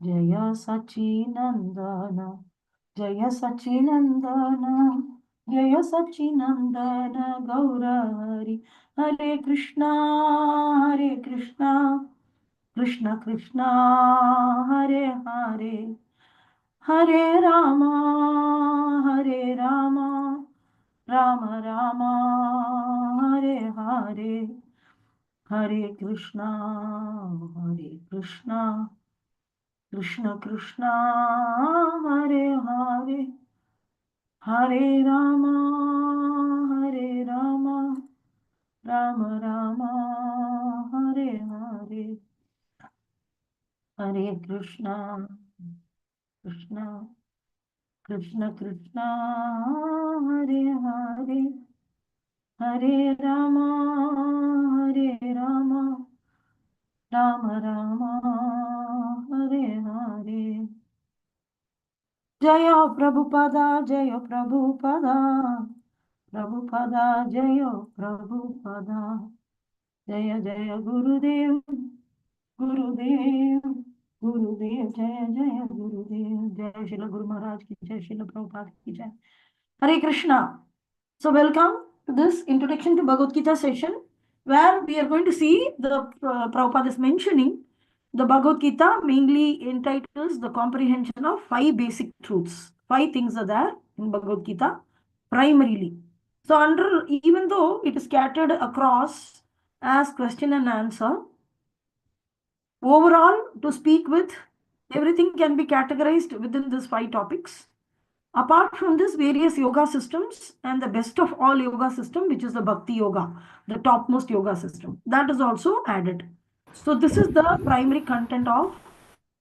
Jaya Sachinandana, Jaya Sachinandana, Jaya Sachinandana, Gaurari, Hare Krishna, Krishna Krishna, Hare Hare, Hare Rama, Rama Rama, Hare Hare, Hare Krishna, Krishna Krishna, Hare Hare, Hare Rama, Rama Rama, Hare Hare, Hare Krishna, Krishna Krishna, Hare Hare, Hare Rama, Rama Rama, Hare Hare. Jaya Prabhupada, Jaya Prabhupada, Prabhupada, Jaya Prabhupada, Jaya Jaya Gurudev, Gurudev, Gurudev, Jaya Jaya Gurudev, Jaya Shila Guru Maharaj ki Jai, Shila Prabhupada ki Jai. Hare Krishna. So welcome to this introduction to Bhagavad Gita session, where we are going to see the Prabhupada is mentioning the Bhagavad Gita mainly entitles the comprehension of 5 basic truths. 5 things are there in Bhagavad Gita primarily. So even though it is scattered across as question and answer, overall to speak with, everything can be categorized within these 5 topics. Apart from this, various yoga systems and the best of all yoga system, which is the Bhakti Yoga, the topmost yoga system, that is also added. So this is the primary content of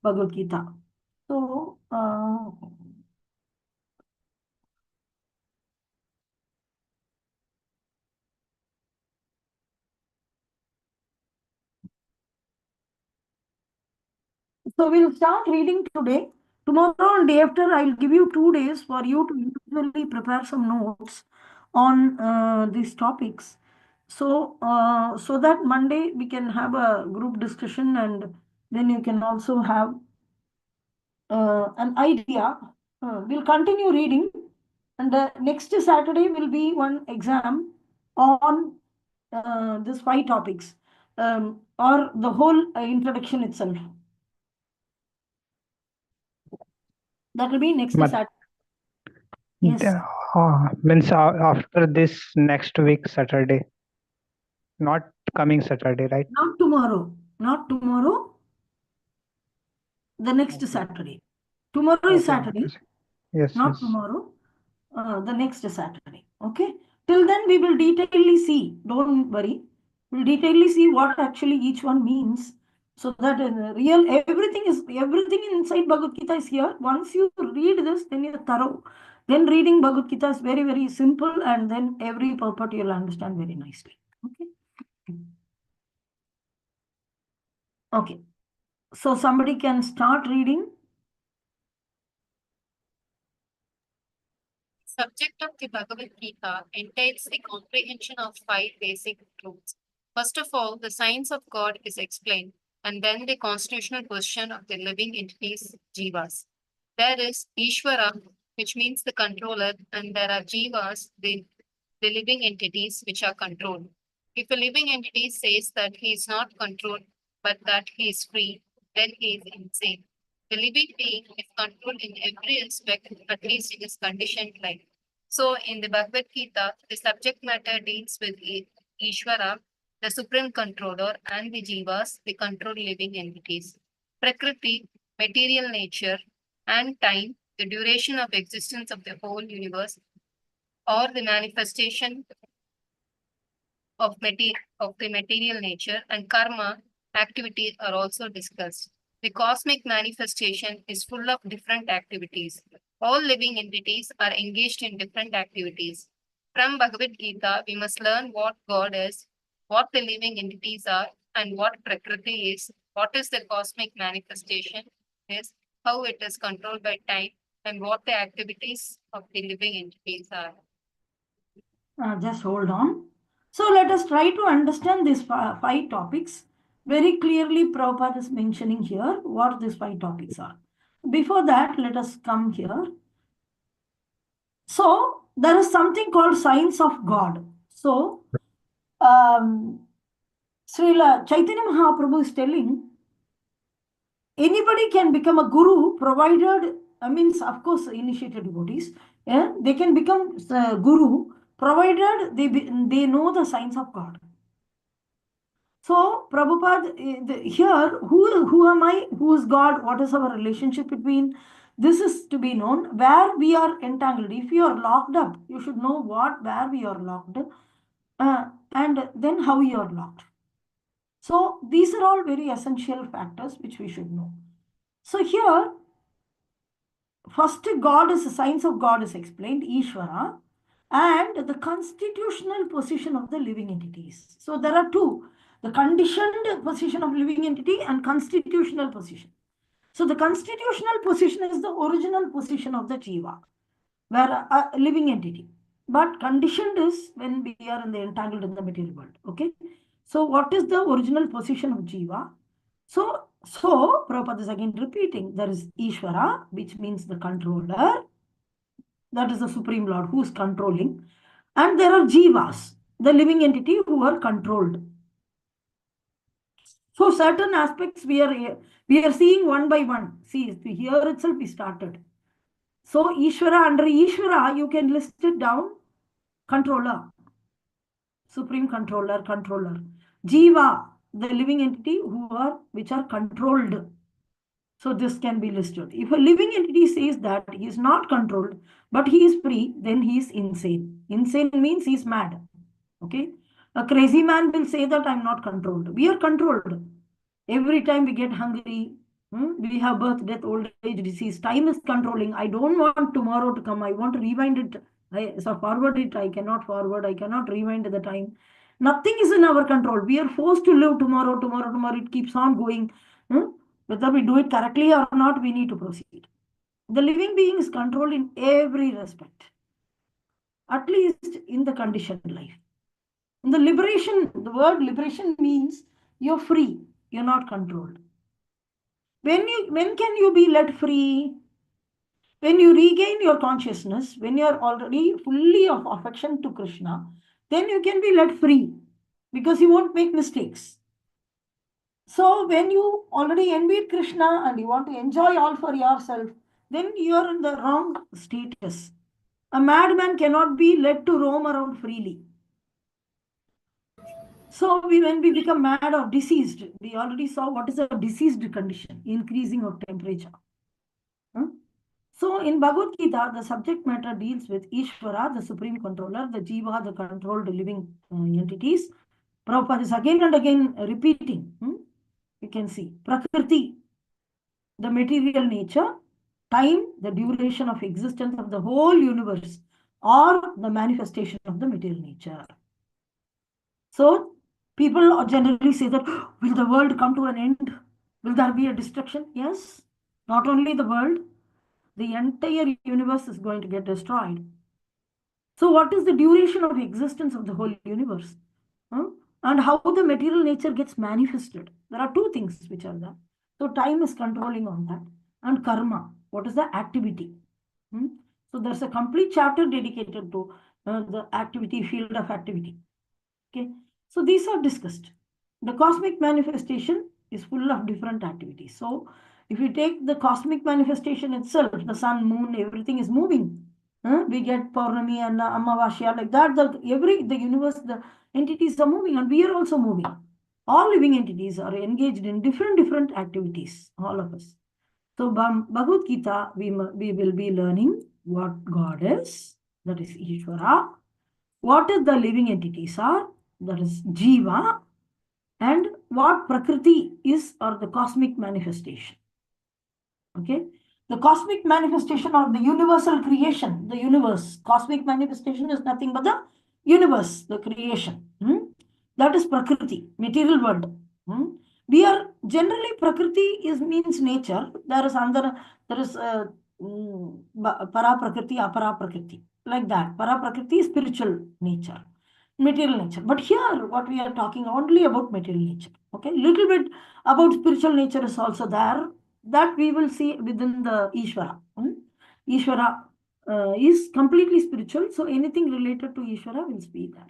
Bhagavad Gita. So, we'll start reading today. Tomorrow and day after, I'll give you 2 days for you to individually prepare some notes on these topics. So, so that Monday we can have a group discussion, and then you can also have an idea. We'll continue reading, and next Saturday will be one exam on these 5 topics, or the whole introduction itself. That will be next Saturday. Yes. Means after this next week Saturday, not coming Saturday, right? Not tomorrow. Not tomorrow. The next Saturday. Tomorrow is Saturday. Yes. Not tomorrow. The next Saturday. Okay. Till then, we will detailedly see. Don't worry. We'll detailedly see what actually each one means. So that everything inside Bhagavad Gita is here. Once you read this, then you're thorough. Then reading Bhagavad Gita is very, very simple, and then every purport you'll understand very nicely. Okay. Okay. So somebody can start reading. Subject of the Bhagavad Gita entails the comprehension of 5 basic truths. First of all, the science of God is explained, and then the constitutional question of the living entities, jivas. There is Ishvara, which means the controller, and there are jivas, the living entities which are controlled. If a living entity says that he is not controlled, but that he is free, then he is insane. The living being is controlled in every aspect, at least in his conditioned life. So, in the Bhagavad Gita, the subject matter deals with Ishvara, the supreme controller, and the jivas, the controlled living entities. Prakriti, material nature, and time, the duration of existence of the whole universe, or the manifestation of the material nature, and karma, activity, are also discussed. The cosmic manifestation is full of different activities. All living entities are engaged in different activities. From Bhagavad Gita, we must learn what God is, what the living entities are, and what Prakriti is, what is the cosmic manifestation is, how it is controlled by time, and what the activities of the living entities are. Just hold on. So let us try to understand these 5 topics Very clearly, Prabhupada is mentioning here what these 5 topics are. Before that, let us come here. So, there is something called signs of God. So, Srila Chaitanya Mahaprabhu is telling anybody can become a guru provided, means of course initiated devotees, they can become guru provided they know the signs of God. So Prabhupada, here, who am I? Who is God? What is our relationship between? This is to be known. Where we are entangled. If you are locked up, you should know where we are locked, and then how you are locked. So these are all very essential factors which we should know. So here, first God is the signs of God is explained, Ishvara, and the constitutional position of the living entities. So there are two, the conditioned position of living entity and constitutional position. So the constitutional position is the original position of the Jiva, where a living entity. But conditioned is when we are entangled in the material world. Okay. So what is the original position of Jiva? So Prabhupada is again repeating, there is Ishvara, which means the controller. That is the Supreme Lord who is controlling. And there are Jivas, the living entity who are controlled. So certain aspects we are seeing one by one. See, here itself we started. So Ishvara, under Ishvara, you can list it down. Controller, Supreme Controller, Controller. Jiva, the living entity which are controlled. So this can be listed. If a living entity says that he is not controlled, but he is free, then he is insane. Insane means he is mad. Okay. A crazy man will say that I'm not controlled. We are controlled. Every time we get hungry, we have birth, death, old age, disease. Time is controlling. I don't want tomorrow to come. I want to rewind it. So forward it. I cannot forward. I cannot rewind the time. Nothing is in our control. We are forced to live tomorrow. It keeps on going. Whether we do it correctly or not, we need to proceed. The living being is controlled in every respect, at least in the conditioned life. In the liberation, the word liberation means you're free, you're not controlled. When can you be let free? When you regain your consciousness, when you're already fully of affection to Krishna, then you can be let free because you won't make mistakes. So when you already envy Krishna and you want to enjoy all for yourself, then you are in the wrong status. A madman cannot be let to roam around freely. So when we become mad or diseased, we already saw what is a diseased condition, increasing of temperature. So in Bhagavad Gita, the subject matter deals with Ishvara, the supreme controller, the Jiva, the controlled living entities. Prabhupada is again and again repeating. You can see Prakriti, the material nature, time, the duration of existence of the whole universe, or the manifestation of the material nature. So people generally say that, will the world come to an end? Will there be a destruction? Yes. Not only the world, the entire universe is going to get destroyed. So what is the duration of existence of the whole universe? And how the material nature gets manifested? There are two things which are there. So time is controlling on that. And karma, what is the activity? So there's a complete chapter dedicated to the activity, field of activity. Okay. So these are discussed. The cosmic manifestation is full of different activities. So if you take the cosmic manifestation itself, the sun, moon, everything is moving. We get Paurnami and Amavasya, like that. The universe, the entities are moving, and we are also moving. All living entities are engaged in different activities, all of us. So Bhagavad Gita, we will be learning what God is, that is Ishvara, what is the living entities are, that is Jiva, and what Prakriti is, or the cosmic manifestation. Okay. The cosmic manifestation or the universal creation, the universe, cosmic manifestation is nothing but the universe, the creation. That is Prakriti, material world. We are generally Prakriti means nature. There is Para Prakriti, Apara Prakriti, like that. Para Prakriti is spiritual nature, material nature. But here, what we are talking only about material nature. Okay, little bit about spiritual nature is also there, that we will see within the Ishvara. Ishvara is completely spiritual, so anything related to Ishvara will be there.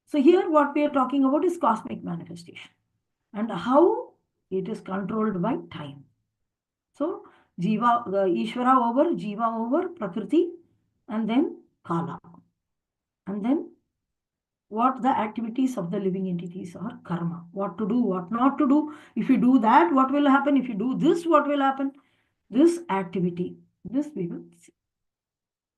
So here what we are talking about is cosmic manifestation and how it is controlled by time. So Jiva, Ishvara over, Jiva over, Prakriti, and then Kala. And then what the activities of the living entities are, karma. What to do, what not to do. If you do that, what will happen? If you do this, what will happen? This activity, this we will see.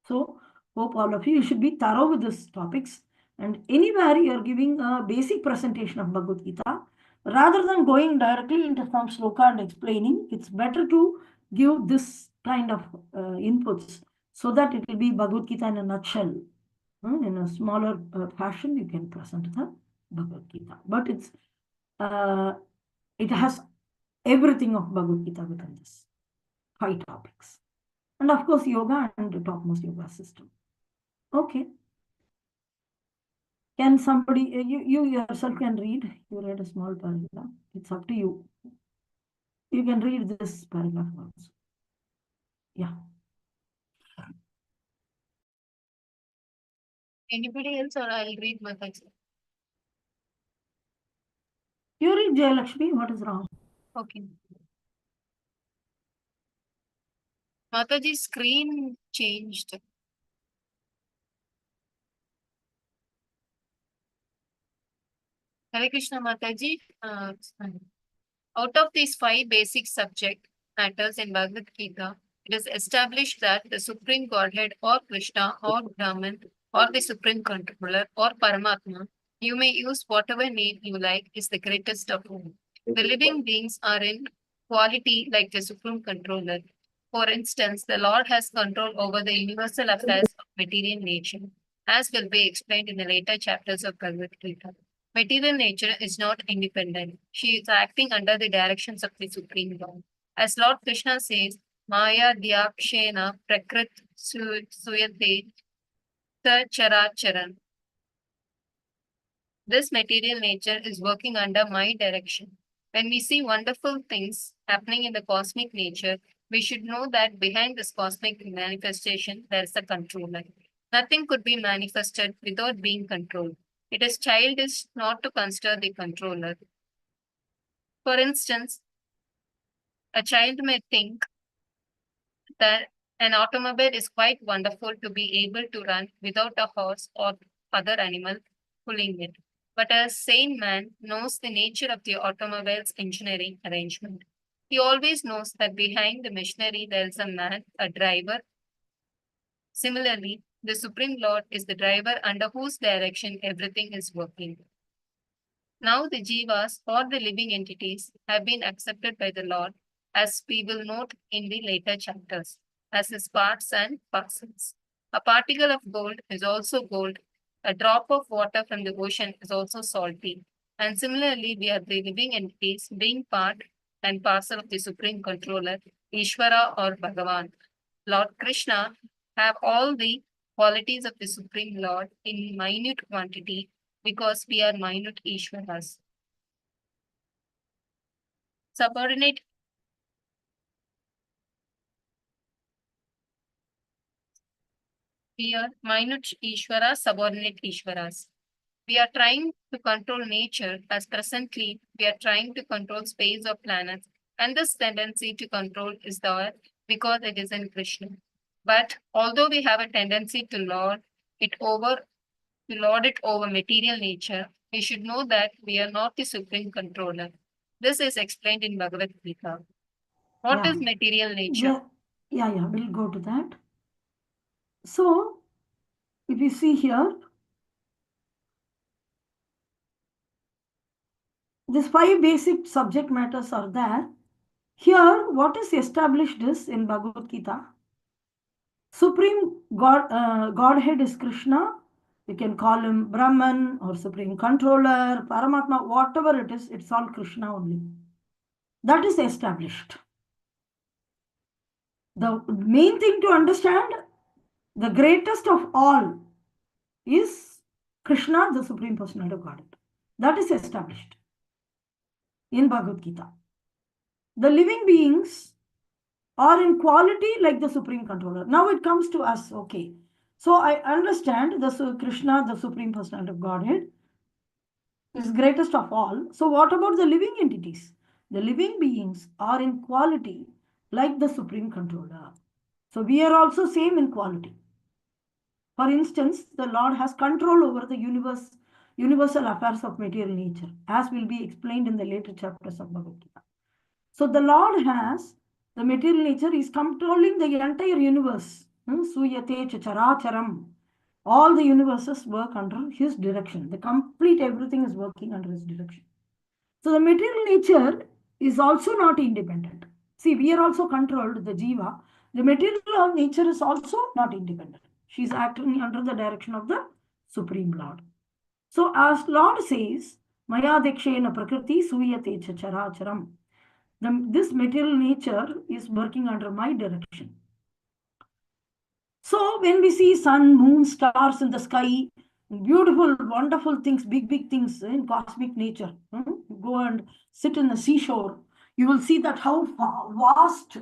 So hope all of you should be thorough with these topics. And anywhere you are giving a basic presentation of Bhagavad Gita, rather than going directly into some sloka and explaining, it's better to give this kind of inputs so that it will be Bhagavad Gita in a nutshell. In a smaller fashion, you can present the Bhagavad Gita. But it has everything of Bhagavad Gita within this 5 topics. And of course, yoga and the topmost yoga system. Okay. Can somebody, you yourself can read. You read a small paragraph. It's up to you. You can read this paragraph also. Yeah. Anybody else, or I'll read Mataji? You read Jayalakshmi. What is wrong? Okay. Mataji's screen changed. Hare Krishna Mataji. Out of these 5 basic subject matters in Bhagavad Gita, it is established that the Supreme Godhead or Krishna or Brahman or the Supreme Controller or Paramatma, you may use whatever name you like, is the greatest of all. The living beings are in quality like the Supreme Controller. For instance, the Lord has control over the universal affairs of material nature, as will be explained in the later chapters of Bhagavad Gita. Material nature is not independent. She is acting under the directions of the Supreme Lord. As Lord Krishna says, Maya Dyakshena Prakrit Suyate Ta Characharan. This material nature is working under my direction. When we see wonderful things happening in the cosmic nature, we should know that behind this cosmic manifestation, there is a controller. Nothing could be manifested without being controlled. It is childish not to consider the controller. For instance, a child may think that an automobile is quite wonderful to be able to run without a horse or other animal pulling it. But a sane man knows the nature of the automobile's engineering arrangement. He always knows that behind the machinery there is a man, a driver. Similarly, the Supreme Lord is the driver under whose direction everything is working. Now the jivas or the living entities have been accepted by the Lord, as we will note in the later chapters, as his parts and parcels. A particle of gold is also gold. A drop of water from the ocean is also salty. And similarly, we are the living entities being part and parcel of the Supreme Controller, Ishvara or Bhagavan. Lord Krishna have all the qualities of the Supreme Lord in minute quantity because we are minute Ishwaras. Subordinate we are minute Ishwaras, subordinate Ishwaras. We are trying to control nature as presently we are trying to control space or planets, and this tendency to control is there because it is in Krishna. But although we have a tendency to lord it over material nature, we should know that we are not the supreme controller. This is explained in Bhagavad Gita. What is material nature? Yeah, we'll go to that. So, if you see here, these 5 basic subject matters are there. Here, what is established is in Bhagavad Gita, Supreme Godhead is Krishna. You can call him Brahman or Supreme Controller, Paramatma, whatever it is, it's all Krishna only. That is established. The main thing to understand, the greatest of all is Krishna, the Supreme Personality of Godhead. That is established. in Bhagavad Gita. The living beings are in quality like the Supreme Controller. Now it comes to us, okay. So I understand Krishna, the Supreme Personality of Godhead, is greatest of all. So what about the living entities? The living beings are in quality like the Supreme Controller. So we are also same in quality. For instance, the Lord has control over the universal affairs of material nature, as will be explained in the later chapters of Bhagavad Gita. So the Lord has, the material nature is controlling the entire universe. Suyate characharam. All the universes work under his direction. The complete everything is working under his direction. So the material nature is also not independent. See, we are also controlled, the jiva. The material nature is also not independent. She is acting under the direction of the Supreme Lord. So as Lord says, Maya dekshena prakriti suyate characharam. This material nature is working under my direction. So when we see sun, moon, stars in the sky, beautiful, wonderful things, big things in cosmic nature, go and sit in the seashore, you will see that how vast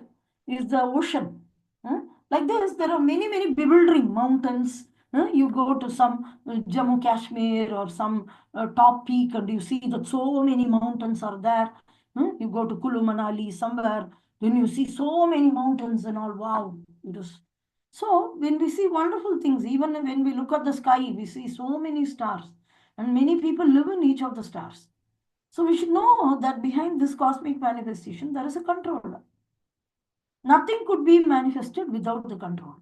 is the ocean. Like this, there are many bewildering mountains. You go to some Jammu Kashmir or some top peak and you see that so many mountains are there. You go to Kulu Manali somewhere, then you see so many mountains and all. Wow, it is. So when we see wonderful things, even when we look at the sky, we see so many stars, and many people live in each of the stars. So we should know that behind this cosmic manifestation, there is a controller. Nothing could be manifested without the control.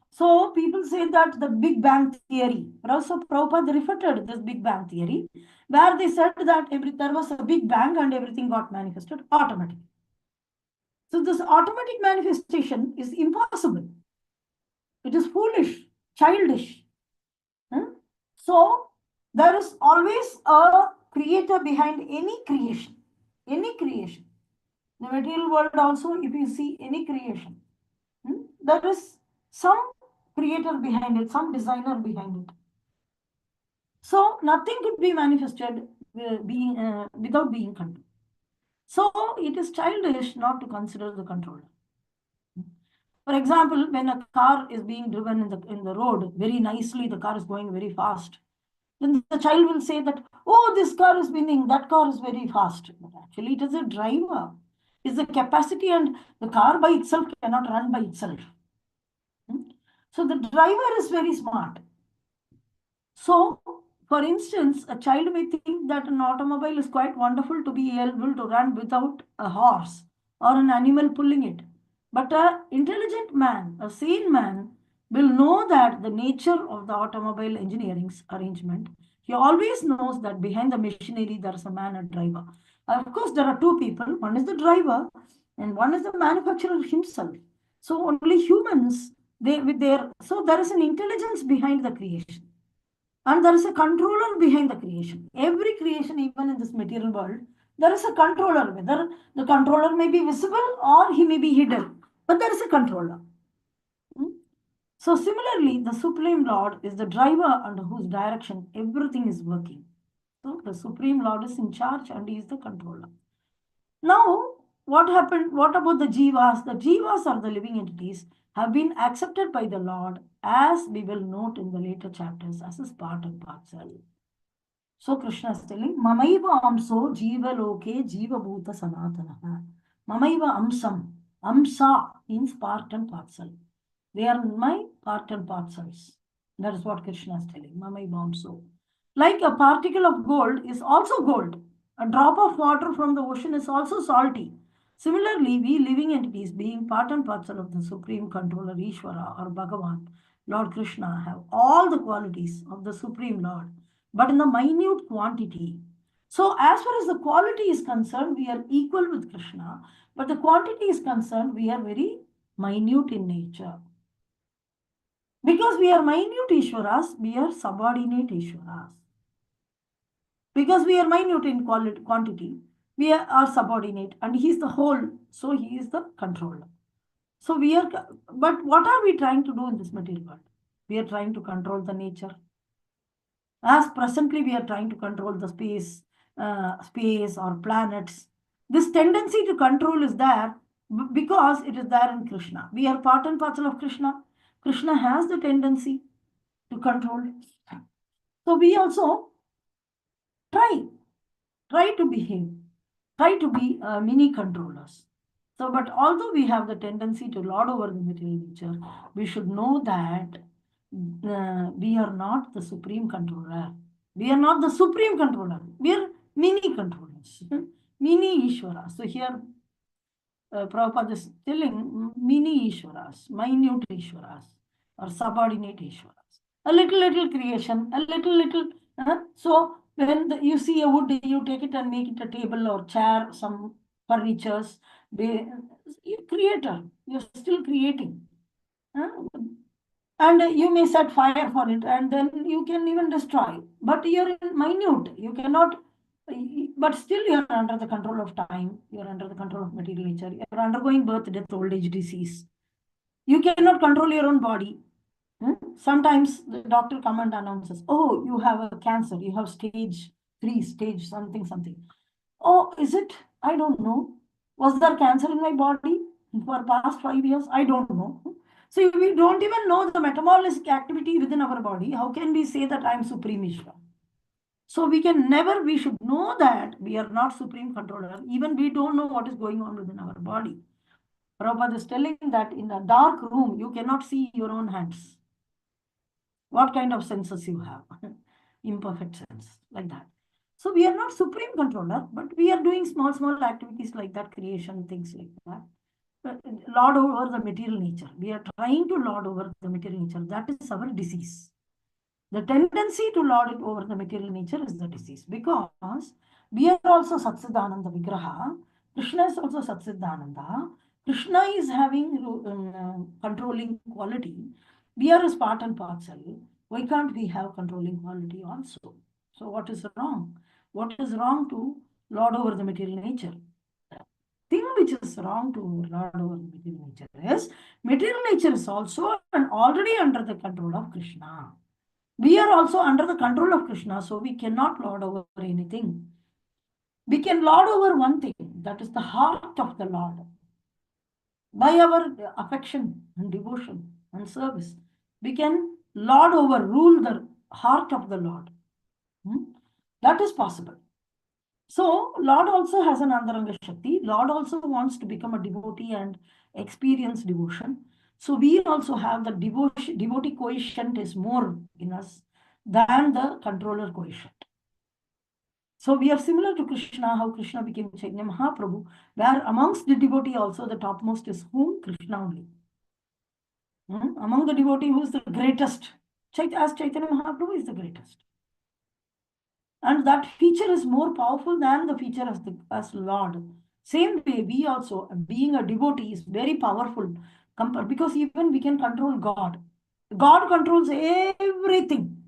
So people say that the Big Bang theory, also Prabhupada refuted this Big Bang theory, where they said that there was a Big Bang and everything got manifested automatically. So this automatic manifestation is impossible. It is foolish, childish. So there is always a creator behind any creation. Any creation. The material world also, if you see any creation, there is some creator behind it, some designer behind it. So nothing could be manifested without being controlled. So it is childish not to consider the controller. For example, when a car is being driven in the road very nicely, the car is going very fast. Then the child will say that, oh, this car is winning, that car is very fast. But actually, it is a driver. It's the capacity, and the car by itself cannot run by itself. So the driver is very smart. So, for instance, a child may think that an automobile is quite wonderful to be able to run without a horse or an animal pulling it. But an intelligent man, a sane man, will know that the nature of the automobile engineering's arrangement. He always knows that behind the machinery there is a man, a driver. Of course, there are two people. One is the driver and one is the manufacturer himself. So only humans, so there is an intelligence behind the creation. And there is a controller behind the creation. Every creation, even in this material world, there is a controller. Whether the controller may be visible or he may be hidden, but there is a controller. So similarly, the Supreme Lord is the driver under whose direction everything is working. So the Supreme Lord is in charge and he is the controller. Now, what happened? What about the jivas? The jivas are the living entities, have been accepted by the Lord, as we will note in the later chapters, as a part and parcel. So Krishna is telling, Mamaiva amso jiva loke jiva bhuta sanatana. Mamaiva amsam. Amsa means part and parcel. They are my part and parcels. That is what Krishna is telling. Mamaiva amso. Like a particle of gold is also gold. A drop of water from the ocean is also salty. Similarly, we living entities, being part and parcel of the Supreme Controller Ishvara or Bhagavan, Lord Krishna, have all the qualities of the Supreme Lord, but in the minute quantity. So as far as the quality is concerned, we are equal with Krishna, but the quantity is concerned, we are very minute in nature. Because we are minute Ishwaras, we are subordinate Ishwaras. Because we are minute in quantity, we are subordinate, and he is the whole, so he is the controller. So we are, but what are we trying to do in this material world? We are trying to control the nature. As presently we are trying to control the space, space or planets. This tendency to control is there because it is there in Krishna. We are part and parcel of Krishna. Krishna has the tendency to control. So we also try to behave, try to be mini controllers. So, but although we have the tendency to lord over the material nature, we should know that we are not the supreme controller. We are not the supreme controller. We are mini controllers, mini Ishvara. So here Prabhupada is telling mini Ishwaras, minute Ishwaras, or subordinate Ishwaras. A little creation, a little. So when you see a wood, you take it and make it a table or chair, some furnitures. You creator, you're still creating. And you may set fire for it, and then you can even destroy. But you're minute. You cannot. But still, you're under the control of time. You're under the control of material nature. You're undergoing birth, death, old age, disease. You cannot control your own body. Sometimes the doctor comes and announces, "Oh, you have a cancer. You have stage 3, stage something." Oh, is it? I don't know. Was there cancer in my body for past 5 years? I don't know. So if we don't even know the metabolic activity within our body, how can we say that I am Supreme Ishvara? So we should know that we are not Supreme Controller. Even we don't know what is going on within our body. Prabhupada is telling that in a dark room, you cannot see your own hands. What kind of senses you have? Imperfect sense, like that. So we are not supreme controller, but we are doing small activities like that, creation, things like that. Lord over the material nature. We are trying to lord over the material nature. That is our disease. The tendency to lord it over the material nature is the disease, because we are also Satsidananda Vigraha. Krishna is also Satsidananda. Krishna is having controlling quality. We are his part and parcel. Why can't we have controlling quality also? So what is wrong? What is wrong to lord over the material nature? Thing which is wrong to lord over the material nature is also and already under the control of Krishna. We are also under the control of Krishna, so we cannot lord over anything. We can lord over one thing, that is the heart of the Lord. By our affection and devotion and service, we can lord over, rule the heart of the Lord. That is possible. So, Lord also has an Antaranga Shakti. Lord also wants to become a devotee and experience devotion. So, we also have the devotee quotient is more in us than the controller quotient. So, we are similar to Krishna, how Krishna became Chaitanya Mahaprabhu, where amongst the devotee also the topmost is whom? Krishna only. Among the devotee, who is the greatest? As Chaitanya Mahaprabhu is the greatest. And that feature is more powerful than the feature as Lord. Same way, we also, being a devotee, is very powerful because even we can control God. God controls everything,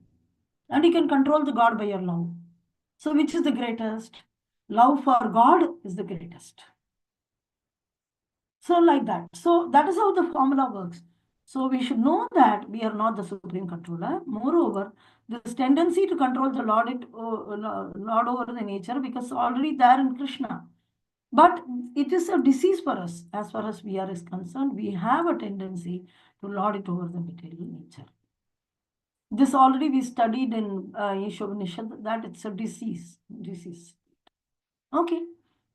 and you can control the God by your love. So, which is the greatest? Love for God is the greatest. So, like that. So, that is how the formula works. So, we should know that we are not the supreme controller. Moreover, this tendency to control the Lord over the nature, because already there in Krishna. But it is a disease for us. As far as we are is concerned, we have a tendency to lord it over the material nature. This already we studied in Yeshovanishad, that it's a disease. Okay.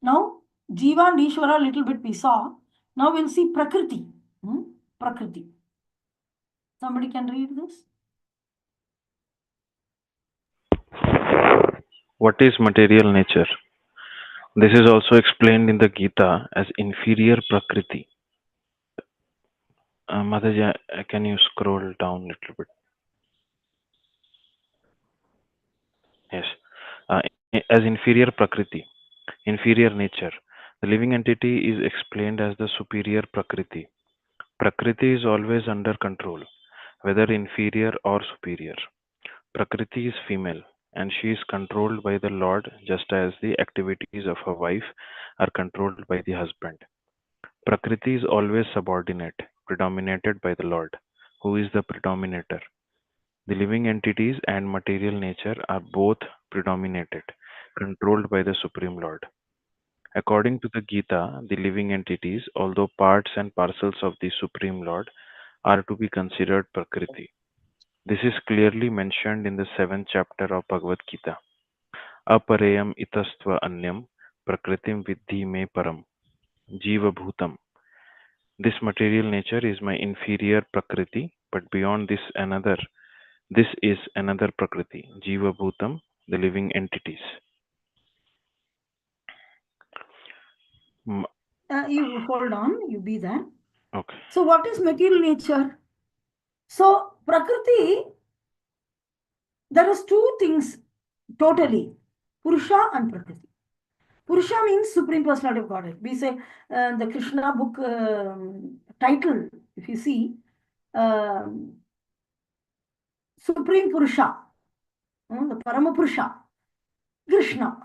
Now, Jiva and Ishvara a little bit we saw. Now we'll see Prakriti. Prakriti. Somebody can read this? What is material nature? This is also explained in the Gita as inferior Prakriti. Mataji, can you scroll down a little bit? Yes. As inferior Prakriti, inferior nature. The living entity is explained as the superior Prakriti. Prakriti is always under control, whether inferior or superior. Prakriti is female, and she is controlled by the Lord just as the activities of a wife are controlled by the husband. Prakriti is always subordinate, predominated by the Lord, who is the predominator. The living entities and material nature are both predominated, controlled by the Supreme Lord. According to the Gita, the living entities, although parts and parcels of the Supreme Lord, are to be considered Prakriti. This is clearly mentioned in the 7th chapter of Bhagavad Gita. Aparayam itastva anyam prakritim vidhi me param jiva bhutam. This material nature is my inferior Prakriti, but beyond this is another Prakriti, jiva bhutam, the living entities. You hold on, you be there. Okay. So what is material nature? So Prakriti, there is two things totally, Purusha and Prakriti. Purusha means Supreme Personality of Godhead. We say the Krishna book title, if you see, Supreme Purusha, the Parama Purusha, Krishna.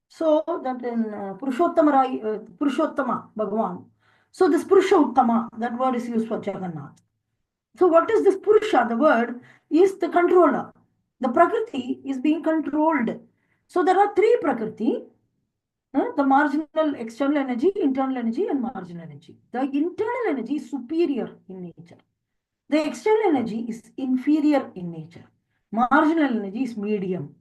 So that in Purushottama Bhagavan. So this Purusha Uttama, that word is used for Jagannath. So what is this Purusha? The word is the controller. The Prakriti is being controlled. So there are three Prakriti. The marginal external energy, internal energy, and marginal energy. The internal energy is superior in nature. The external energy is inferior in nature. Marginal energy is medium.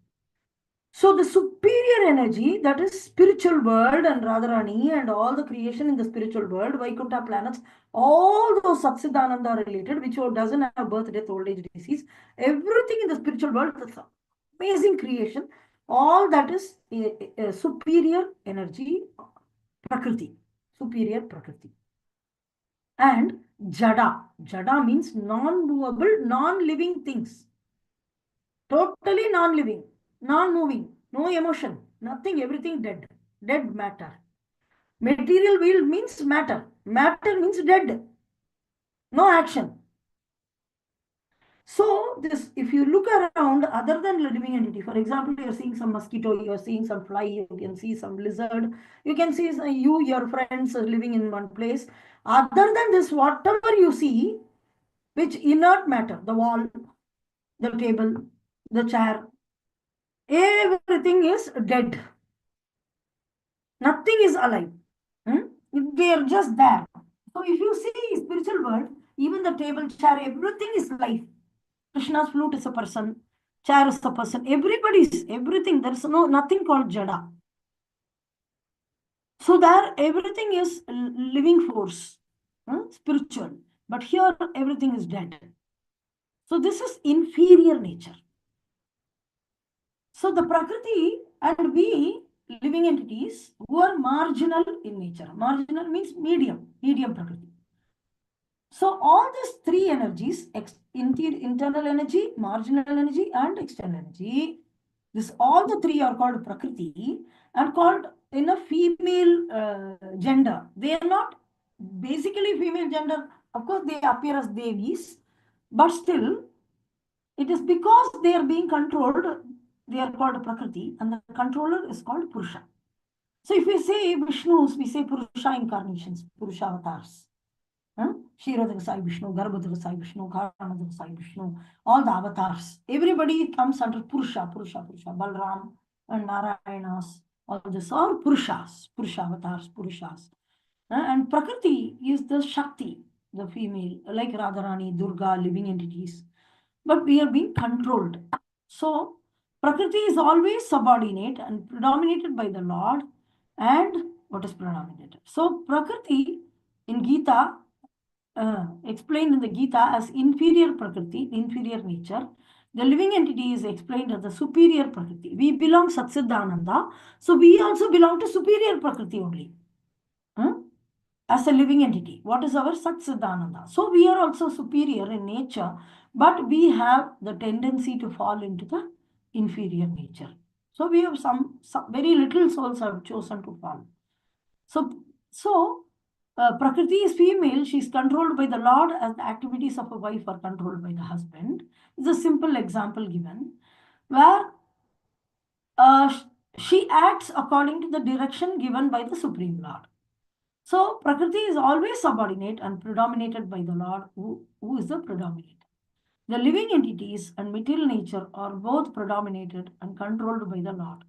So the superior energy, that is spiritual world and Radharani and all the creation in the spiritual world, Vaikuntha planets, all those Satsidananda are related, which doesn't have birth, death, old age, disease. Everything in the spiritual world, that's amazing creation. All that is a superior energy, Prakriti, superior Prakriti. And Jada. Jada means non-movable, non-living things. Totally non-living, non-moving, no emotion, nothing, everything dead. Dead matter. Material world means matter. Matter means dead. No action. So this, if you look around, other than living entity, for example, you're seeing some mosquito, you're seeing some fly, you can see some lizard, you can see your friends are living in one place. Other than this, whatever you see, which inert matter, the wall, the table, the chair, everything is dead. Nothing is alive. They are just there. So if you see spiritual world, even the table, chair, everything is life. Krishna's flute is a person, chair is a person, everybody's everything. There's nothing called Jada. So there everything is living force, spiritual. But here everything is dead. So this is inferior nature. So the Prakriti and we living entities who are marginal in nature. Marginal means medium Prakriti. So all these three energies, internal energy, marginal energy, and external energy, all the three are called Prakriti and called in a female gender. They are not basically female gender. Of course, they appear as Devis, but still, it is because they are being controlled, they are called Prakriti, and the controller is called Purusha. So if we say Vishnus, we say Purusha incarnations, Purusha avatars. Kshirodaka Sai Vishnu, Garbhodaka Sai Vishnu, Karanadaka Sai Vishnu, all the avatars. Everybody comes under Purusha, Balram and Narayanas. All these are Purushas, Purusha avatars, Purushas. And Prakriti is the Shakti, the female, like Radharani, Durga, living entities. But we are being controlled. So Prakriti is always subordinate and predominated by the Lord. And what is predominated? So Prakriti in Gita, explained in the Gita as inferior Prakriti, inferior nature. The living entity is explained as the superior Prakriti. We belong Satsidananda, so we also belong to superior Prakriti only. As a living entity. What is our Satsidananda? So we are also superior in nature, but we have the tendency to fall into the inferior nature. So we have some very little souls have chosen to fall. So Prakriti is female. She is controlled by the Lord as the activities of a wife are controlled by the husband. It's a simple example given where she acts according to the direction given by the Supreme Lord. So Prakriti is always subordinate and predominated by the Lord who is the predominant. The living entities and material nature are both predominated and controlled by the Lord.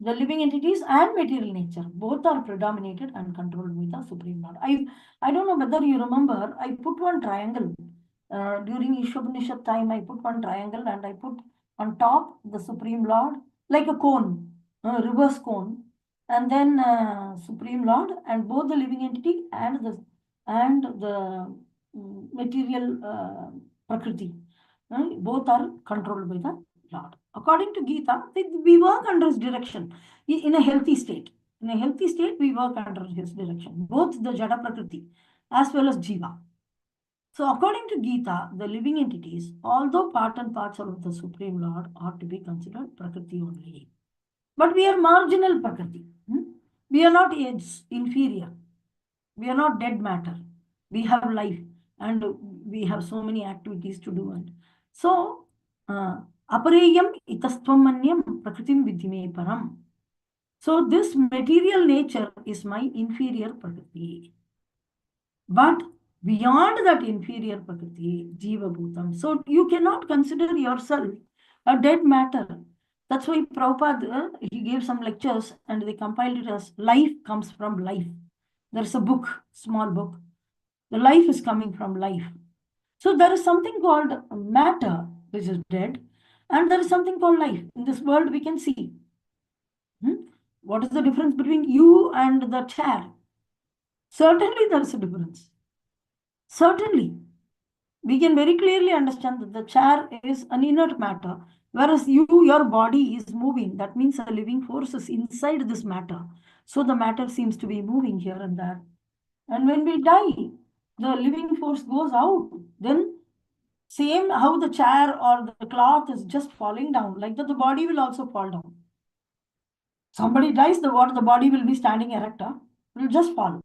The living entities and material nature, both are predominated and controlled by the Supreme Lord. I don't know whether you remember, I put one triangle. During Ishopanishad time, I put one triangle and I put on top the Supreme Lord, like a cone, a reverse cone, and then Supreme Lord, and both the living entity and the material Prakriti. Both are controlled by the Lord. According to Gita, we work under his direction in a healthy state. In a healthy state, we work under his direction, both the Jada Prakriti as well as Jiva. So according to Gita, the living entities, although part and parcel of the Supreme Lord, are to be considered Prakriti only. But we are marginal Prakriti. We are not inferior. We are not dead matter. We have life and we have so many activities to do. And so, apareyam itastvam manyam prakritim vidime param. So this material nature is my inferior Prakriti. But beyond that inferior Prakriti, Jiva Bhutam. So you cannot consider yourself a dead matter. That's why Prabhupada, he gave some lectures and they compiled it as life comes from life. There's a book, small book. The life is coming from life. So there is something called matter, which is dead, and there is something called life. In this world, we can see. What is the difference between you and the chair? Certainly, there is a difference. Certainly. We can very clearly understand that the chair is an inert matter, whereas your body is moving. That means a living force is inside this matter. So the matter seems to be moving here and there. And when we die, the living force goes out. Then same how the chair or the cloth is just falling down, like that the body will also fall down. Somebody dies, the body will be standing erect, will just fall.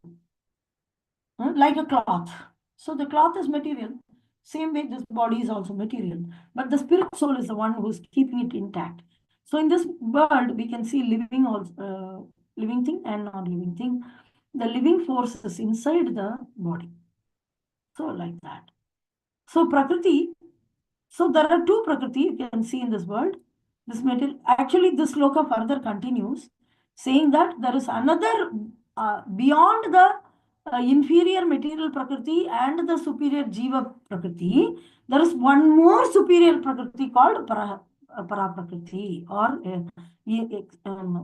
Like a cloth. So the cloth is material. Same way, this body is also material. But the spirit soul is the one who is keeping it intact. So in this world, we can see living thing and non-living thing. The living force is inside the body. So like that. So Prakriti, so there are two Prakriti you can see in this world. This material, actually this sloka further continues, saying that there is another, beyond the inferior material Prakriti and the superior Jiva Prakriti, there is one more superior Prakriti called Para Prakriti, or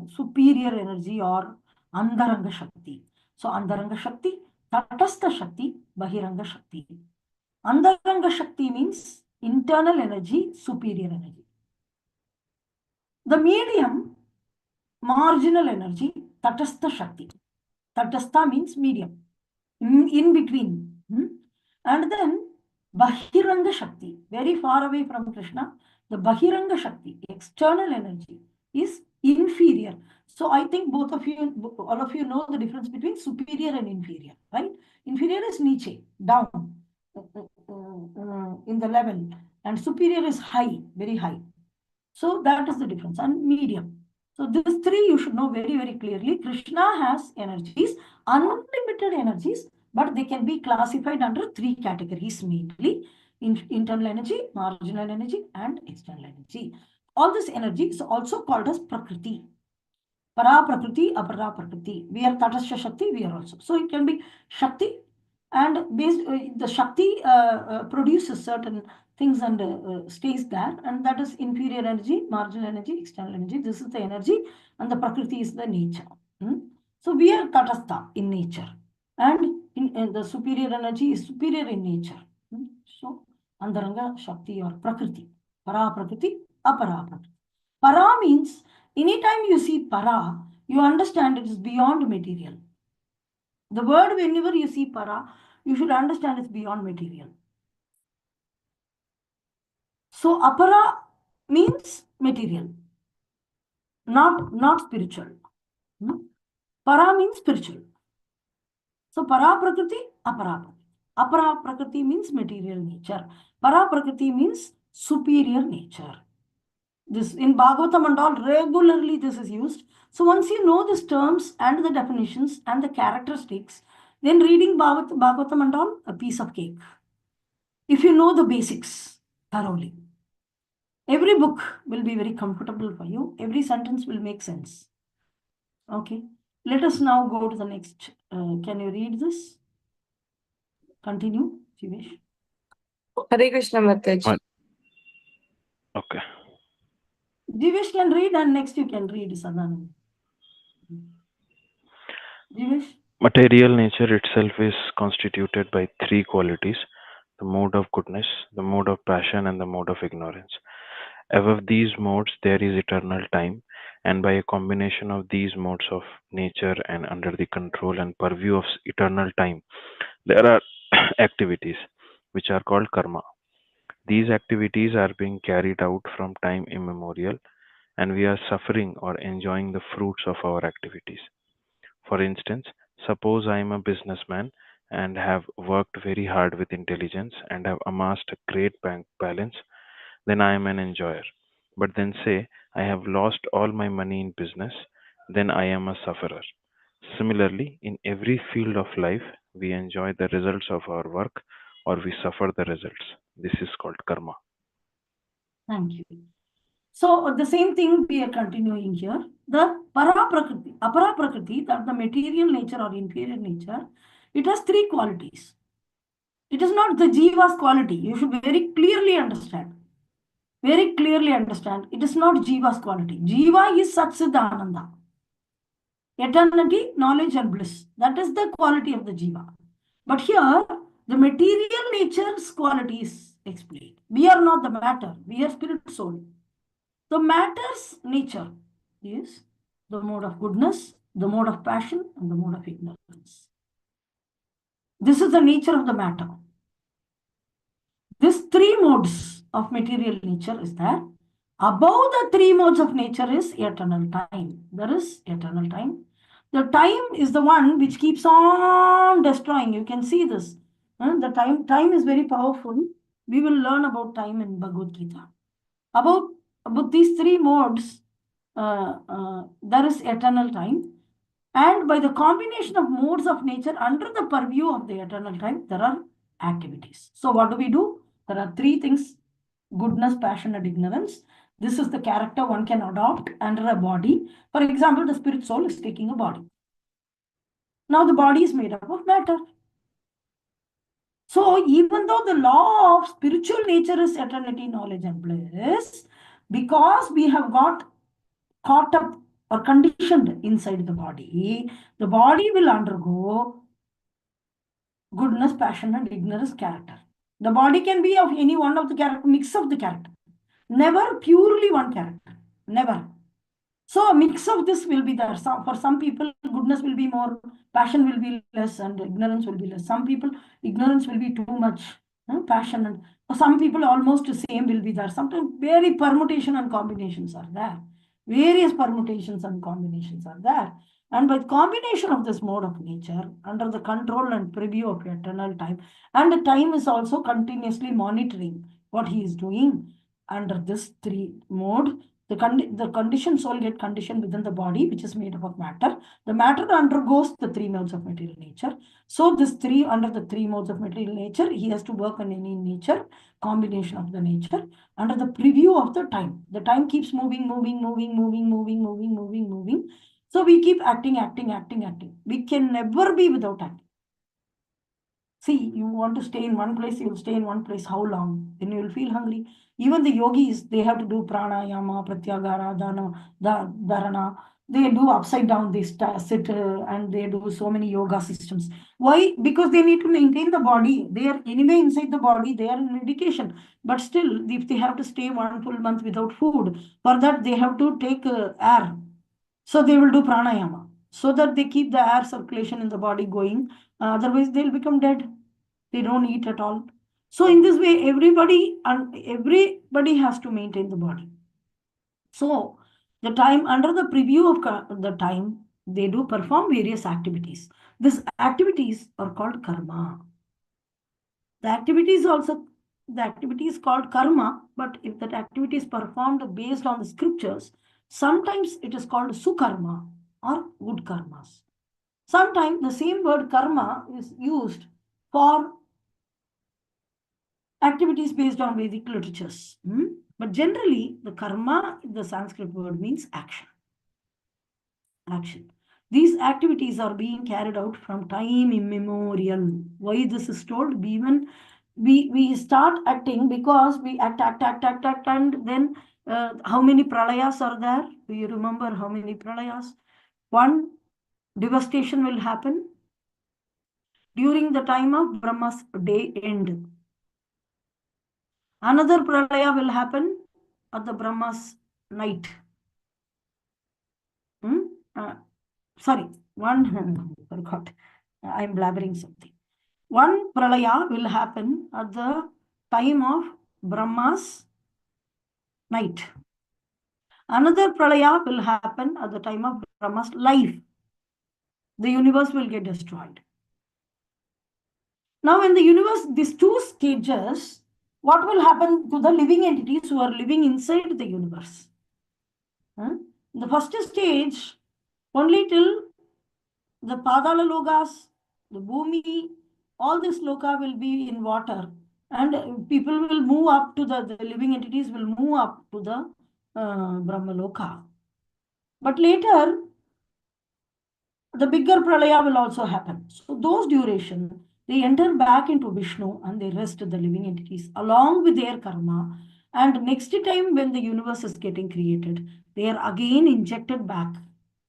superior energy, or Andaranga Shakti. So Andaranga Shakti, Tatastha Shakti, Bahiranga Shakti. Andaranga Shakti means internal energy, superior energy. The medium, marginal energy, Tatastha Shakti. Tatastha means medium, in between. And then Bahiranga Shakti, very far away from Krishna. The Bahiranga Shakti, external energy, is inferior. So I think all of you know the difference between superior and inferior, right? Inferior is Niche, down in the level, and superior is high, very high. So that is the difference. And medium. So these three you should know very, very clearly. Krishna has energies, unlimited energies, but they can be classified under three categories mainly: internal energy, marginal energy, and external energy. All this energy is also called as Prakriti. Para Prakriti, Apara Prakriti. We are Tatastha Shakti, we are also. So it can be Shakti, and the Shakti produces certain things and stays there, and that is inferior energy, marginal energy, external energy. This is the energy, and the Prakriti is the nature. So we are Tatastha in nature, and the superior energy is superior in nature. So Andaranga Shakti or Prakriti, Para Prakriti, Apara Prakriti. Para means anytime you see para, you understand it is beyond material. The word, whenever you see para, you should understand it's beyond material. So apara means material, not spiritual. Para means spiritual. So para prakriti, apara prakriti. Apara prakriti means material nature. Para prakriti means superior nature. This in Bhagavatam and all, regularly this is used. So once you know these terms and the definitions and the characteristics, then reading Bhagavatam and all, a piece of cake. If you know the basics thoroughly, every book will be very comfortable for you. Every sentence will make sense. Okay. Let us now go to the next. Can you read this? Continue, Jivesh. Hare Krishna Mataj. Okay. Jivesh can read, and next you can read Sadanand. Jivesh? Material nature itself is constituted by three qualities: the mode of goodness, the mode of passion, and the mode of ignorance. Above these modes, there is eternal time, and by a combination of these modes of nature and under the control and purview of eternal time, there are activities which are called karma. These activities are being carried out from time immemorial, and we are suffering or enjoying the fruits of our activities. For instance, suppose I am a businessman and have worked very hard with intelligence and have amassed a great bank balance, then I am an enjoyer. But then say I have lost all my money in business, then I am a sufferer. Similarly, in every field of life, we enjoy the results of our work or we suffer the results. This is called karma. Thank you. So the same thing we are continuing here. The para prakriti, apara prakriti, that the material nature or inferior nature, it has three qualities. It is not the jiva's quality. You should very clearly understand. Very clearly understand. It is not jiva's quality. Jiva is Satsidananda. Eternity, knowledge, and bliss. That is the quality of the jiva. But here, the material nature's quality is explained. We are not the matter. We are spirit soul. The matter's nature is the mode of goodness, the mode of passion, and the mode of ignorance. This is the nature of the matter. These three modes of material nature is there. Above the three modes of nature is eternal time. There is eternal time. The time is the one which keeps on destroying. You can see this. The time is very powerful. We will learn about time in Bhagavad Gita. About these three modes, there is eternal time. And by the combination of modes of nature under the purview of the eternal time, there are activities. So what do? There are three things: goodness, passion, and ignorance. This is the character one can adopt under a body. For example, the spirit soul is taking a body. Now the body is made up of matter. So even though the law of spiritual nature is eternity, knowledge, and bliss, because we have got caught up or conditioned inside the body will undergo goodness, passion, and ignorance character. The body can be of any one of the character, mix of the character. Never purely one character. Never. So a mix of this will be there. For some people, goodness will be more, passion will be less, and ignorance will be less. Some people, ignorance will be too much, passion. And for some people, almost the same will be there. Sometimes very permutation and combinations are there. Various permutations and combinations are there. And by combination of this mode of nature, under the control and preview of eternal time, and the time is also continuously monitoring what he is doing under this three mode, the conditioned soul get conditioned within the body, which is made up of matter. The matter undergoes the three modes of material nature. So this three, under the three modes of material nature, he has to work on any nature, combination of the nature, under the preview of the time. The time keeps moving. So we keep acting. We can never be without acting. See, you want to stay in one place, you will stay in one place. How long? Then you will feel hungry. Even the yogis, they have to do pranayama, pratyagara, dharana. They do upside down, they sit and they do so many yoga systems. Why? Because they need to maintain the body. They are anyway inside the body, they are in meditation. But still, if they have to stay 1 full month without food, for that they have to take air. So they will do pranayama, so that they keep the air circulation in the body going. Otherwise, they'll become dead. They don't eat at all. So in this way, everybody has to maintain the body. So the time, under the preview of the time, they do perform various activities. These activities are called karma. The activity is called karma, but if that activity is performed based on the scriptures, sometimes it is called sukarma or good karmas. Sometimes the same word karma is used for activities based on Vedic literatures. But generally, the karma, the Sanskrit word, means action. Action. These activities are being carried out from time immemorial. Why this is told? Even we start acting because we act, and then how many pralayas are there? Do you remember how many pralayas? One devastation will happen during the time of Brahma's day end. Another pralaya will happen at the Brahma's night. Sorry, one forgot. I'm blabbering something. One pralaya will happen at the time of Brahma's night. Another pralaya will happen at the time of Brahma's life. The universe will get destroyed. Now, in the universe, these two stages, what will happen to the living entities who are living inside the universe? The first stage, only till the Padala Lokas, the Bhumi, all this Loka will be in water. And people will move up to the living entities will move up to the Brahma Loka. But later, the bigger pralaya will also happen. So those duration, they enter back into Vishnu and they rest the living entities along with their karma. And next time when the universe is getting created, they are again injected back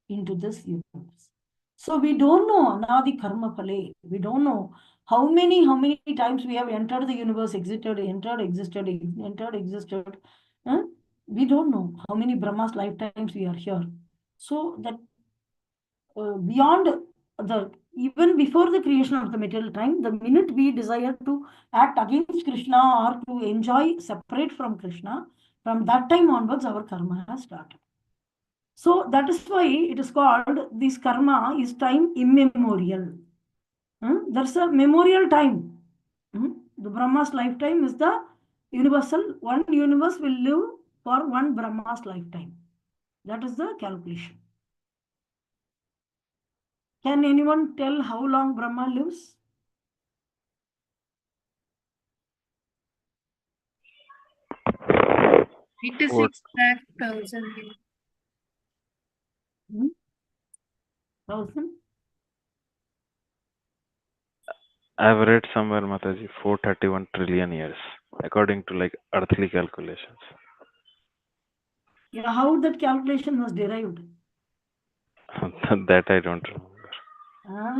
into this universe. So we don't know anadi karma phale. We don't know how many times we have entered the universe, exited, entered, existed, entered, existed. We don't know how many Brahma's lifetimes we are here. So that beyond the, even before the creation of the material time, the minute we desire to act against Krishna or to enjoy separate from Krishna, from that time onwards, our karma has started. So that is why it is called, this karma is time immemorial. There's a memorial time. The Brahma's lifetime is the universal. One universe will live for one Brahma's lifetime. That is the calculation. Can anyone tell how long Brahma lives? It is 6,00,000 years. 1,000? I've read somewhere, Mataji, 431 trillion years, according to like earthly calculations. Yeah, how that calculation was derived? That I don't remember.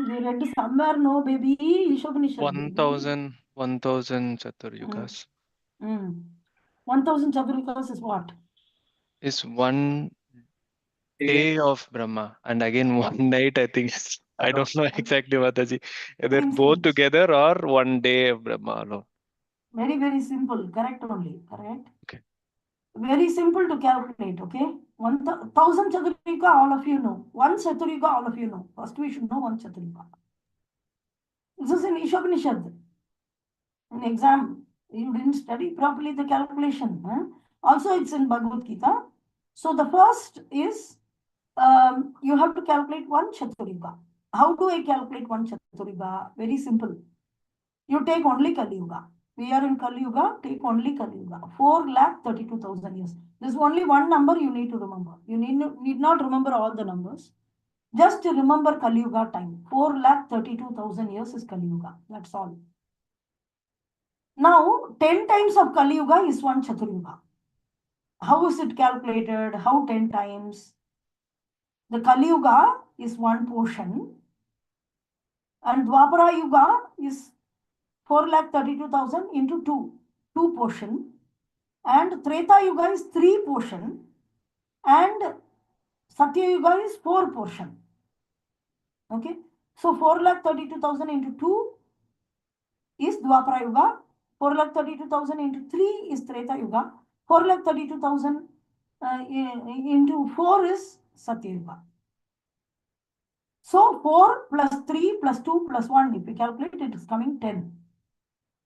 They read somewhere, no, baby. Ishopanishad. 1,000 Chaturyugas 1,000 Chaturyugas is what? is one day of Brahma, and again one night. I think I don't know exactly, Mataji. They're both together or one day of Brahma alone. Very, very simple. Correct only. Correct. Okay. Very simple to calculate. Okay. 1,000 Chaturyuga, all of you know. 1 Chaturyuga, all of you know. First, we should know 1 Chaturyuga. This is in Ishopanishad. In exam, you didn't study properly the calculation. Also, it's in Bhagavad Gita. So the first is you have to calculate 1 Chaturyuga. How do I calculate 1 Chaturyuga? Very simple. You take only Kali Yuga. We are in Kali Yuga, take only Kali Yuga. 4,32,000 years. There's only one number you need to remember. You need not remember all the numbers. Just remember Kali Yuga time. 4,32,000 years is Kali Yuga. That's all. Now, 10 times of Kali Yuga is 1 Chaturyuga. How is it calculated? How 10 times? The Kali Yuga is one portion and Dwapara Yuga is 4,32,000 into 2 portion, and Treta Yuga is 3 portion, and Satya Yuga is 4 portion. Okay, so 4,32,000 into 2 is Dwapara Yuga, 4,32,000 into 3 is Treta Yuga, 4,32,000 into 4 is Satya Yuga. So 4 plus 3 plus 2 plus 1, if we calculate, it is coming 10.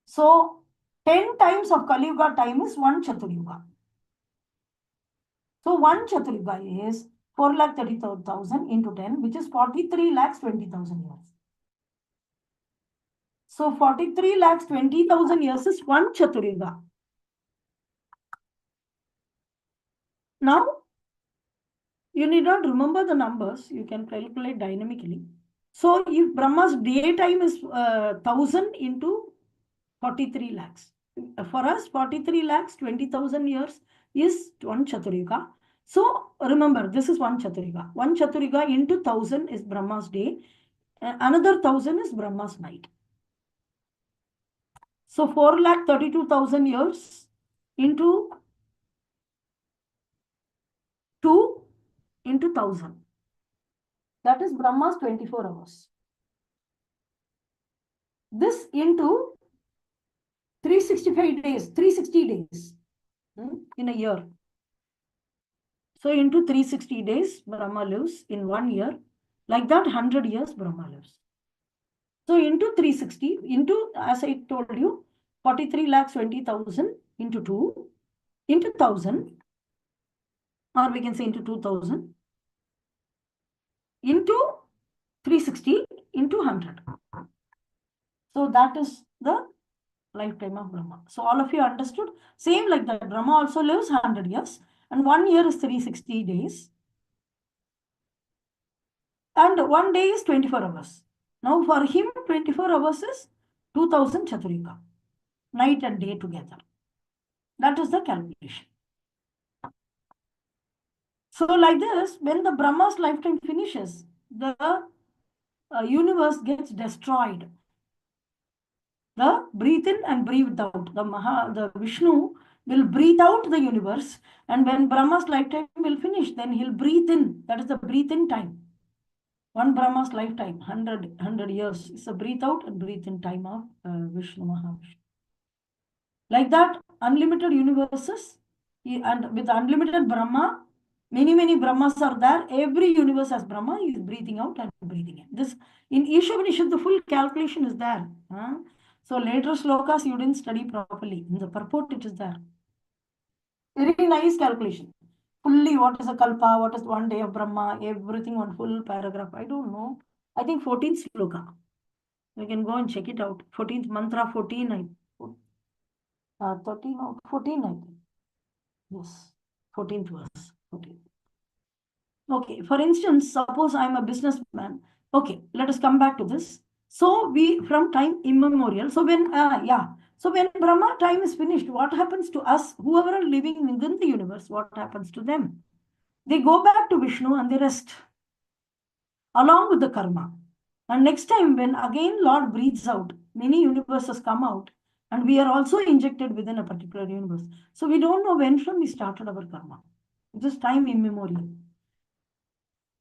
So 10 times of Kali Yuga time is 1 Chaturyuga. So 1 Chaturyuga is 4,32,000 into 10, which is 43,20,000 years. So 43,20,000 years is 1 You need not remember the numbers. You can calculate dynamically. So if Brahma's daytime is 1000 into 43 lakhs. For us, 43 lakhs, 20,000 years is one Chaturyuga. So remember, this is one Chaturyuga. One Chaturyuga into 1000 is Brahma's day. Another 1000 is Brahma's night. So 4,32,000 years into 2 into 1000. That is Brahma's 24 hours. This into 365 days, 360 days in a year. So into 360 days, Brahma lives in 1 year. Like that, 100 years Brahma lives. So into 360, into, as I told you, 43 lakhs 20,000 into 2, into 1000, or we can say into 2000, into 360, into 100. So that is the lifetime of Brahma. So all of you understood? Same like that. Brahma also lives 100 years. And 1 year is 360 days. And 1 day is 24 hours. Now for him, 24 hours is 2000 Chaturika. Night and day together. That is the calculation. So like this, when the Brahma's lifetime finishes, the universe gets destroyed. The breathe in and breathe out. The Vishnu will breathe out the universe. And when Brahma's lifetime will finish, then he'll breathe in. That is the breathe in time. One Brahma's lifetime, 100 years, is a breathe out and breathe in time of Vishnu Mahavishnu. Like that, unlimited universes, and with unlimited Brahma, many Brahmas are there. Every universe has Brahma. He is breathing out and breathing in. This in Ishavanishad, the full calculation is there. So later slokas you didn't study properly. In the purport, it is there. Very nice calculation. Fully, what is a kalpa? What is 1 day of Brahma? Everything, one full paragraph. I don't know. I think 14th sloka. You can go and check it out. 14th mantra, 14. 13 or 14, I think. Yes, 14th verse. 14. Okay, for instance, suppose I'm a businessman. Okay, let us come back to this. So we, from time immemorial, so when, so when Brahma time is finished, what happens to us, whoever are living within the universe, what happens to them? They go back to Vishnu and they rest, along with the karma. And next time, when again Lord breathes out, many universes come out, and we are also injected within a particular universe. So we don't know when from we started our karma. It is time immemorial.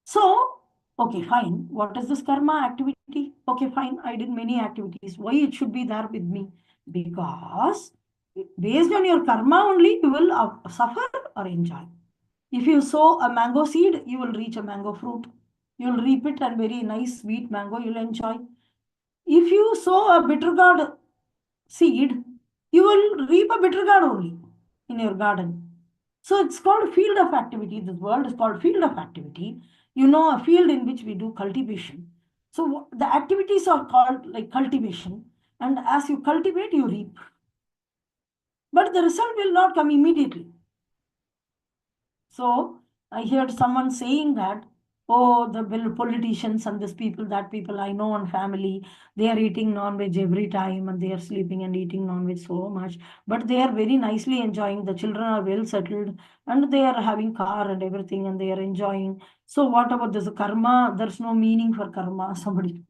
So, okay, fine. What is this karma activity? Okay, fine. I did many activities. Why it should be there with me? Because based on your karma only, you will suffer or enjoy. If you sow a mango seed, you will reach a mango fruit. You will reap it and very nice sweet mango you will enjoy. If you sow a bitter gourd seed, you will reap a bitter gourd only in your garden. So it's called field of activity. This world is called field of activity. You know, a field in which we do cultivation. So the activities are called like cultivation. And as you cultivate, you reap. But the result will not come immediately. So I heard someone saying that, oh, the politicians and this people, that people I know and family, they are eating non-veg every time and they are sleeping and eating non-veg so much. But they are very nicely enjoying. The children are well settled and they are having car and everything and they are enjoying. So what about this karma? There's no meaning for karma. Somebody.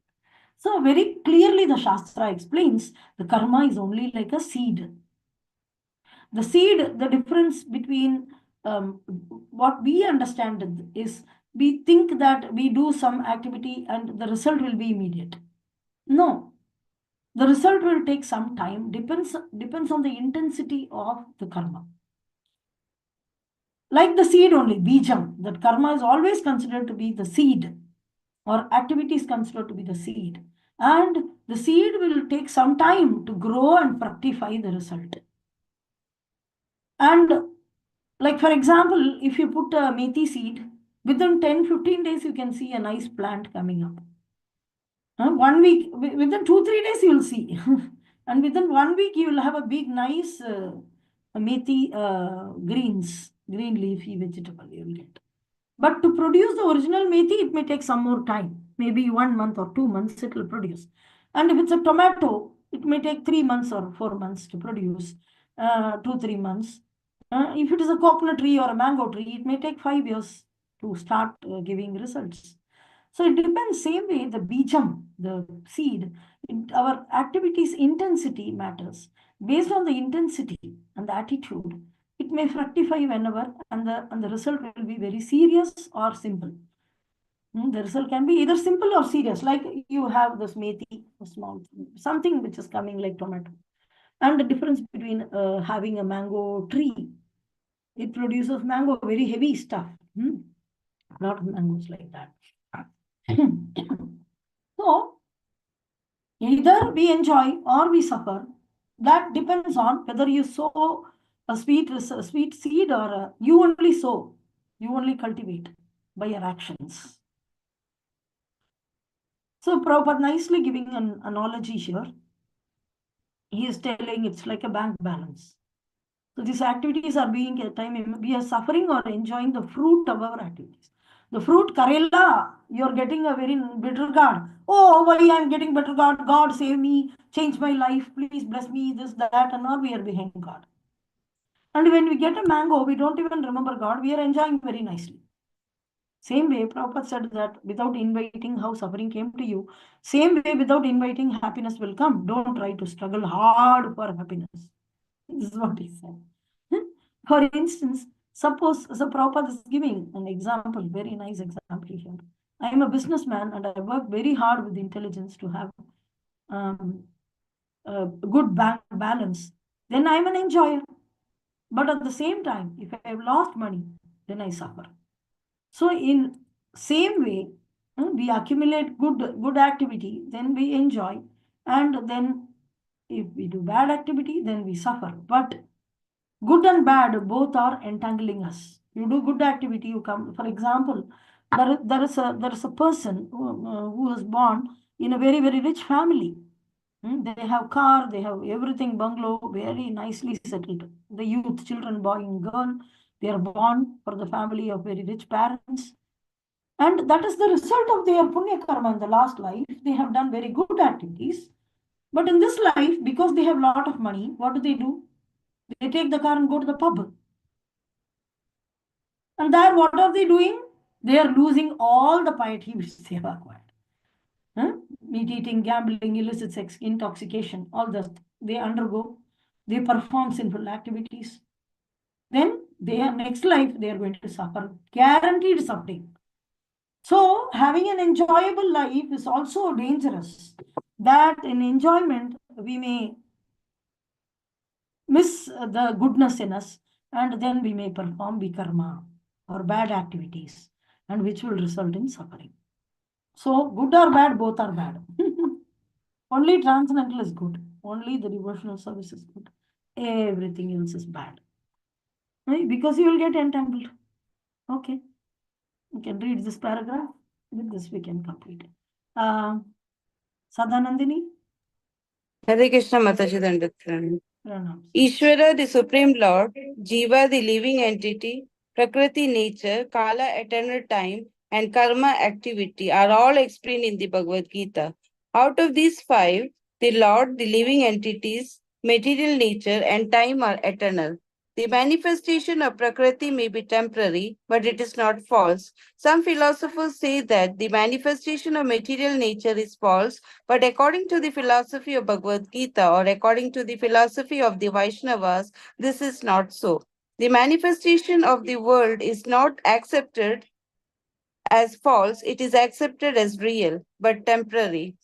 So very clearly the Shastra explains the karma is only like a seed. The seed, the difference between what we understand is we think that we do some activity and the result will be immediate. No, the result will take some time, depends on the intensity of the karma. Like the seed only, bijam, that karma is always considered to be the seed, or activity is considered to be the seed. And the seed will take some time to grow and fructify the result. And like for example, if you put a methi seed, within 10-15 days, you can see a nice plant coming up. 1 week, within 2-3 days, you will see. And within 1 week, you will have a big, nice methi green leafy vegetable you will get. But to produce the original methi, it may take some more time. Maybe 1 month or 2 months it will produce. And if it's a tomato, it may take 3 months or 4 months to produce, 2-3 months. If it is a coconut tree or a mango tree, it may take 5 years to start giving results. So it depends. Same way, the bijam, the seed, our activities intensity matters. Based on the intensity and the attitude, it may fructify whenever, and the result will be very serious or simple. The result can be either simple or serious, like you have this methi, a small something which is coming like tomato. And the difference between having a mango tree, it produces mango, very heavy stuff. Lot of mangoes like that. So either we enjoy or we suffer. That depends on whether you sow a sweet seed or you only sow, you only cultivate by your actions. So Prabhupada nicely giving an analogy here. He is telling it's like a bank balance. So these activities are being at time we are suffering or enjoying the fruit of our activities. The fruit Karela, you're getting a very bitter gourd. Oh, why I'm getting bitter gourd? God save me, change my life, please bless me, this, that, and all we are behind God. And when we get a mango, we don't even remember God, we are enjoying very nicely. Same way, Prabhupada said that without inviting how suffering came to you, same way without inviting happiness will come. Don't try to struggle hard for happiness. This is what he said. For instance, suppose, so Prabhupada is giving an example, very nice example here. I am a businessman and I work very hard with intelligence to have a good bank balance. Then I am an enjoyer. But at the same time, if I have lost money, then I suffer. So in same way, we accumulate good activity, then we enjoy, and then if we do bad activity, then we suffer. But good and bad both are entangling us. You do good activity, you come. For example, there is a person who was born in a very rich family. They have car, they have everything, bungalow, very nicely settled. The youth, children, boy and girl, they are born for the family of very rich parents. And that is the result of their punya karma in the last life. They have done very good activities. But in this life, because they have a lot of money, what do? They take the car and go to the pub. And there, what are they doing? They are losing all the piety which they have acquired. Meat eating, gambling, illicit sex, intoxication, all that they undergo. They perform sinful activities. Then their next life, they are going to suffer, guaranteed suffering. So having an enjoyable life is also dangerous. That in enjoyment, we may miss the goodness in us, and then we may perform vikarma or bad activities, and which will result in suffering. So good or bad, both are bad. Only transcendental is good. Only the devotional service is good. Everything else is bad. Right? Because you will get entangled. Okay. You can read this paragraph. With this, we can complete it. Sadanandini? Hare Krishna Mataji Dandatran. Pranams. Ishvara, the Supreme Lord, Jiva, the living entity, Prakriti, nature, Kala, eternal time, and Karma, activity, are all explained in the Bhagavad Gita. Out of these five, the Lord, the living entities, material nature, and time are eternal. The manifestation of Prakriti may be temporary, but it is not false. Some philosophers say that the manifestation of material nature is false, but according to the philosophy of Bhagavad Gita or according to the philosophy of the Vaishnavas, this is not so. The manifestation of the world is not accepted as false, it is accepted as real, but temporary.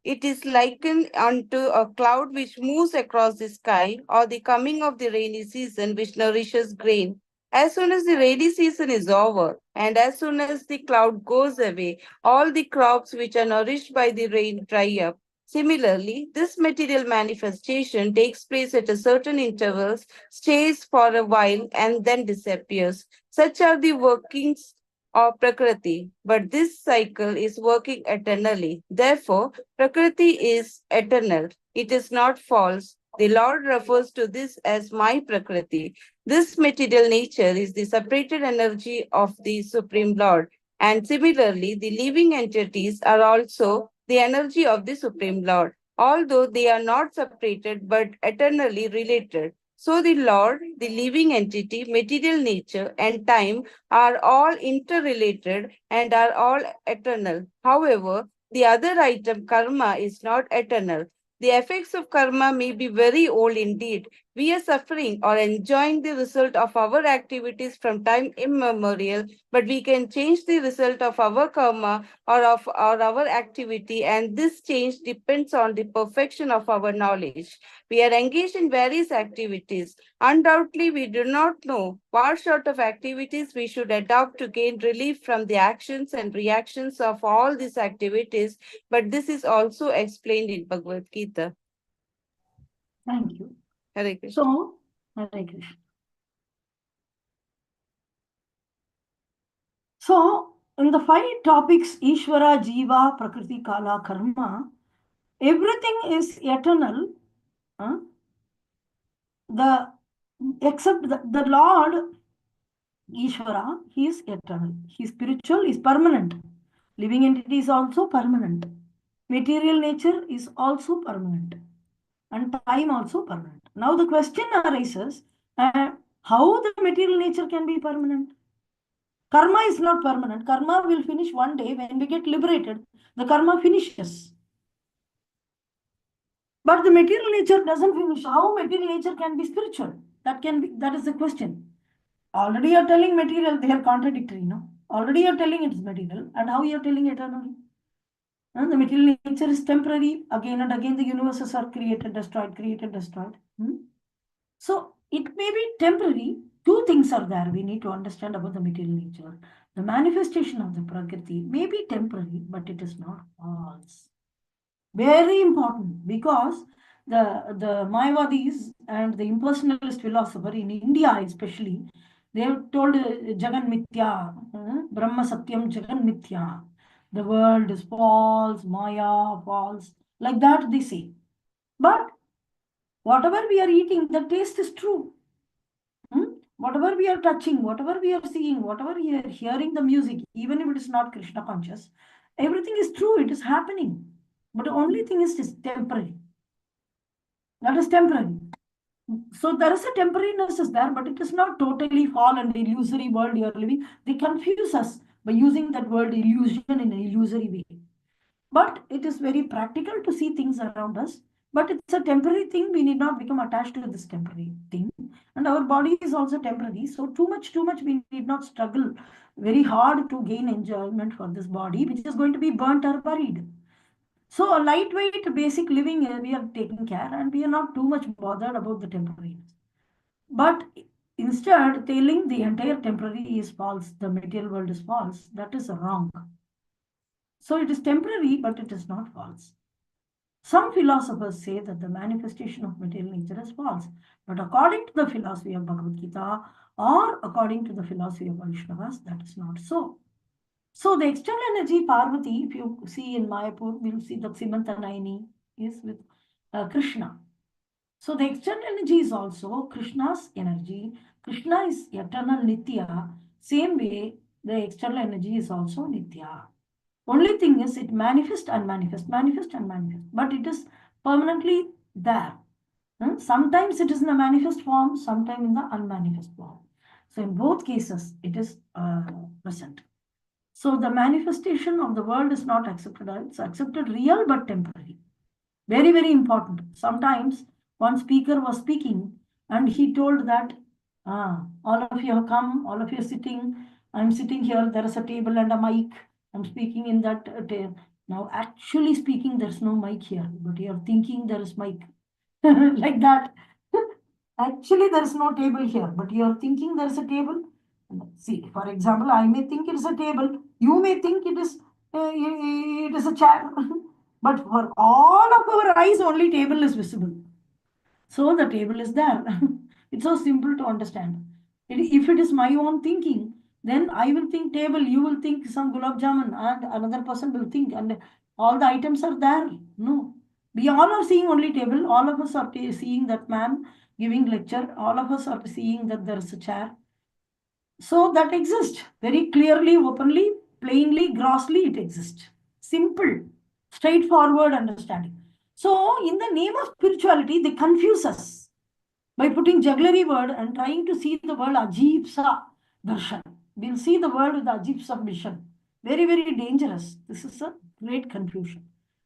It is likened unto a cloud which moves across the sky, or the coming of the rainy season which nourishes grain. As soon as the rainy season is over, and as soon as the cloud goes away, all the crops which are nourished by the rain dry up. Similarly, this material manifestation takes place at a certain intervals, stays for a while, and then disappears. Such are the workings or Prakriti, but this cycle is working eternally. Therefore, Prakriti is eternal. It is not false The Lord refers to this as my Prakriti. This material nature is the separated energy of the Supreme Lord. And similarly, the living entities are also the energy of the Supreme Lord, although they are not separated but eternally related. So the Lord, the living entity, material nature, and time are all interrelated and are all eternal. However, the other item, karma, is not eternal. The effects of karma may be very old indeed. We are suffering or enjoying the result of our activities from time immemorial, but we can change the result of our karma or our activity, and this change depends on the perfection of our knowledge. We are engaged in various activities. Undoubtedly, we do not know what sort of activities we should adopt to gain relief from the actions and reactions of all these activities, but this is also explained in Bhagavad Gita. Thank you. Hare Krishna. So, Hare Krishna. So, in the 5 topics, Ishvara, Jiva, Prakriti, Kala, Karma, everything is eternal. Except the Lord, Ishvara, he is eternal. He is spiritual, is permanent. Living entity is also permanent. Material nature is also permanent. And time also permanent. Now the question arises, how the material nature can be permanent? Karma is not permanent. Karma will finish one day. When we get liberated, the karma finishes. But the material nature doesn't finish. How material nature can be spiritual? That is the question. Already you're telling material, they are contradictory, no? Already you're telling it is material, and how you're telling eternal? The material nature is temporary. Again and again, the universes are created, destroyed, created, destroyed. So it may be temporary. 2 things are there we need to understand about the material nature. The manifestation of the Prakriti may be temporary, but it is not false. Very important, because the Mayavadis and the impersonalist philosopher in India especially, they have told Jagan Mithya, Brahma Satyam Jagan Mithya. The world is false, Maya false, like that they say. But whatever we are eating, the taste is true. Whatever we are touching, whatever we are seeing, whatever we are hearing the music, even if it is not Krishna conscious, everything is true, it is happening. But the only thing is temporary. That is temporary. So there is a temporariness is there, but it is not totally fallen, the illusory world you are living. They confuse us by using that word illusion in an illusory way. But it is very practical to see things around us. But it's a temporary thing. We need not become attached to this temporary thing. And our body is also temporary. So too much, we need not struggle very hard to gain enjoyment for this body, which is going to be burnt or buried. So a lightweight basic living, we are taking care, and we are not too much bothered about the temporariness. But instead, telling the entire temporary is false, the material world is false, that is wrong. So it is temporary, but it is not false. Some philosophers say that the manifestation of material nature is false. But according to the philosophy of Bhagavad Gita, or according to the philosophy of Vaishnavas, that is not so. So the external energy, Parvati, if you see in Mayapur, we'll see that Simantanayani is with Krishna. So the external energy is also Krishna's energy. Krishna is eternal Nitya. Same way, the external energy is also Nitya. Only thing is it manifest and manifest, but it is permanently there. Sometimes it is in a manifest form, sometimes in the unmanifest form. So in both cases, it is present. So the manifestation of the world is not accepted. It's accepted real but temporary. Very, very important. Sometimes one speaker was speaking and he told that, all of you have come, all of you are sitting. I'm sitting here, there is a table and a mic. I'm speaking in that table. Now, actually speaking, there's no mic here, but you're thinking there is mic. Like that. Actually, there is no table here, but you're thinking there is a table. See, for example, I may think it is a table. You may think it is a chair. But for all of our eyes, only table is visible. So the table is there. It's so simple to understand. If it is my own thinking, then I will think table, you will think some gulab jamun, and another person will think, and all the items are there. No, We all are seeing only table. All of us are seeing that man giving lecture. All of us are seeing that there is a chair. So that exists very clearly, openly, plainly, grossly, it exists. Simple, straightforward understanding. So in the name of spirituality, they confuse us by putting jugglery word and trying to see the world Ajipsa Darshan. We'll see the world with Ajipsa vision. Very, very dangerous. This is a great confusion.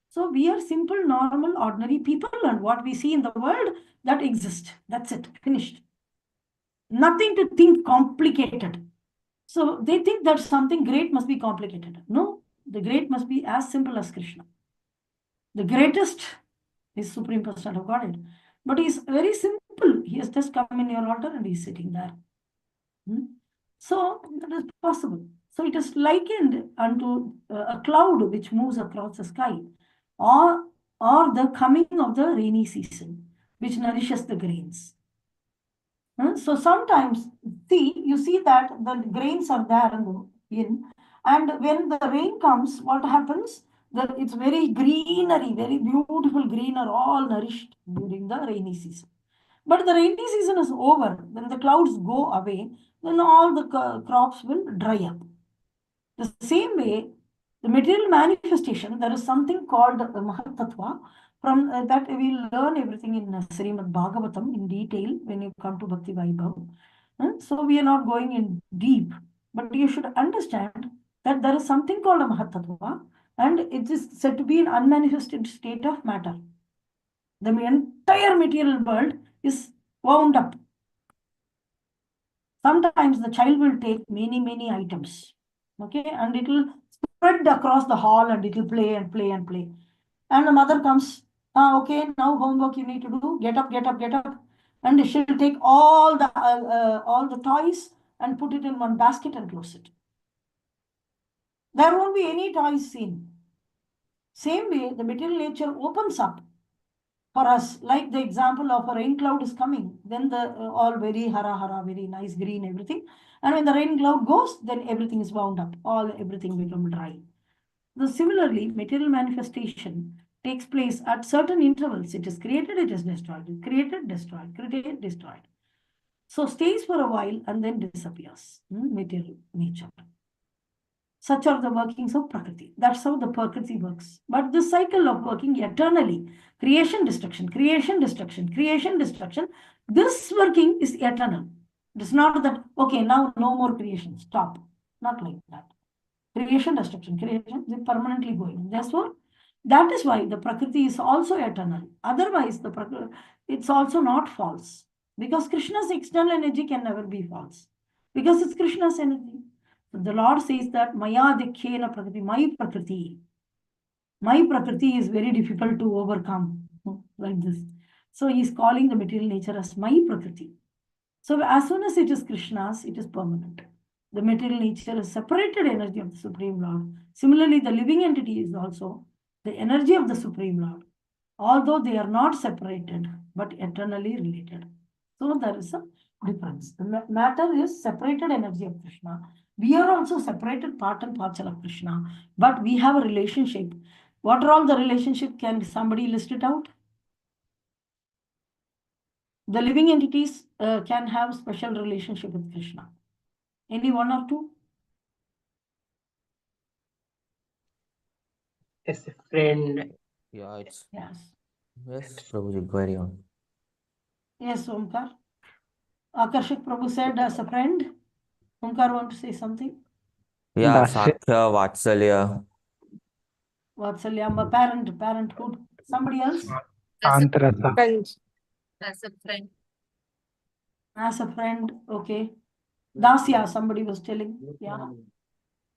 So we are simple, normal, ordinary people, and what we see in the world, that exists. That's it, finished. Nothing to think complicated. So they think that something great must be complicated. No, the great must be as simple as Krishna. The greatest is Supreme Personality of Godhead. But he's very simple. He has just come in your altar and he's sitting there. So that is possible. So it is likened unto a cloud which moves across the sky, or the coming of the rainy season, which nourishes the grains. So sometimes, you see that the grains are there in, and when the rain comes, what happens? It's very greenery, very beautiful greener, all nourished during the rainy season. But the rainy season is over. When the clouds go away, then all the crops will dry up. The same way, the material manifestation, there is something called the Mahatattva. From that, we will learn everything in Srimad Bhagavatam in detail when you come to Bhakti Vaibhav. So we are not going in deep, but you should understand that there is something called a Mahatattva, and it is said to be an unmanifested state of matter. The entire material world is wound up. Sometimes the child will take many items, okay, and it will spread across the hall and it will play and play and play. And the mother comes, okay, now homework you need to do, get up. And she'll take all the toys and put it in one basket and close it. There won't be any toys seen. Same way, the material nature opens up for us, like the example of a rain cloud is coming, then the all very hara, very nice green, everything. And when the rain cloud goes, then everything is wound up, everything become dry. Similarly, material manifestation takes place at certain intervals. It is created, it is destroyed, created, destroyed, created, destroyed. So stays for a while and then disappears, material nature. Such are the workings of Prakriti. That's how the Prakriti works. But this cycle of working eternally, creation, destruction, creation, destruction, creation, destruction, this working is eternal. It's not that, okay, now no more creation, stop. Not like that. Creation, destruction, creation, they're permanently going. Therefore, that is why the Prakriti is also eternal. Otherwise, it's also not false. Because Krishna's external energy can never be false. Because it's Krishna's energy. The Lord says that Maya Dikhena Prakriti, my Prakriti is very difficult to overcome, like this. So he's calling the material nature as my Prakriti. So as soon as it is Krishna's, it is permanent. The material nature is separated energy of the Supreme Lord. Similarly, the living entity is also the energy of the Supreme Lord, although they are not separated, but eternally related. So there is a difference. The matter is separated energy of Krishna. We are also separated part and parcel of Krishna, but we have a relationship. What are all the relationship? Can somebody list it out? The living entities can have special relationship with Krishna. Any one or two? As a friend. Yeah, it's Yes. yes, Prabhuji, carry on. Yes, Omkar. Akarshik Prabhu said as a friend. Omkar want to say something? Yeah, Dasya. Sakya, Vatsalya. Vatsalyamba, parenthood. Somebody else? As a, Antarasa. as a friend. As a friend, okay. Dasya, somebody was telling. Yeah.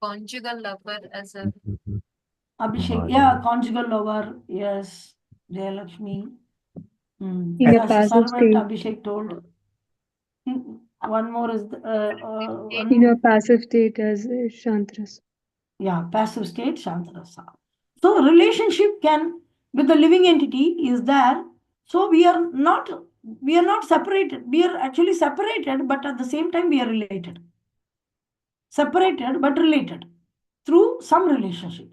Conjugal lover as a Abhishek, yeah, conjugal lover, yes. Jayalakshmi. In a As a passive servant, state. Abhishek told. One more is In a passive state as Shantaras. yeah, passive state, Shantarasa. So relationship can with the living entity is there. So we are not separated. We are actually separated, but at the same time we are related. Separated but related through some relationship.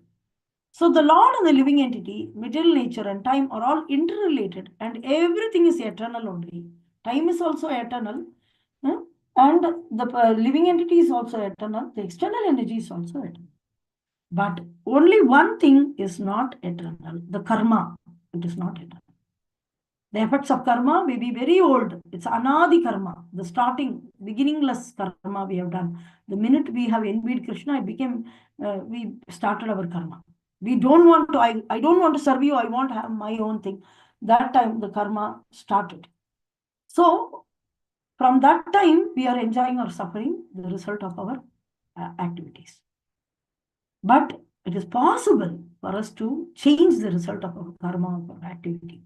So the Lord and the living entity, material nature and time are all interrelated, and everything is eternal only. Time is also eternal, and the living entity is also eternal. The external energy is also eternal. But only one thing is not eternal, the karma. It is not eternal. The effects of karma may be very old. It's anadi karma, the starting, beginningless karma we have done. The minute we have envied Krishna, it became, we started our karma. We don't want to, I don't want to serve you, I want to have my own thing. That time the karma started. So from that time, we are enjoying or suffering the result of our activities. But it is possible for us to change the result of our karma of our activity.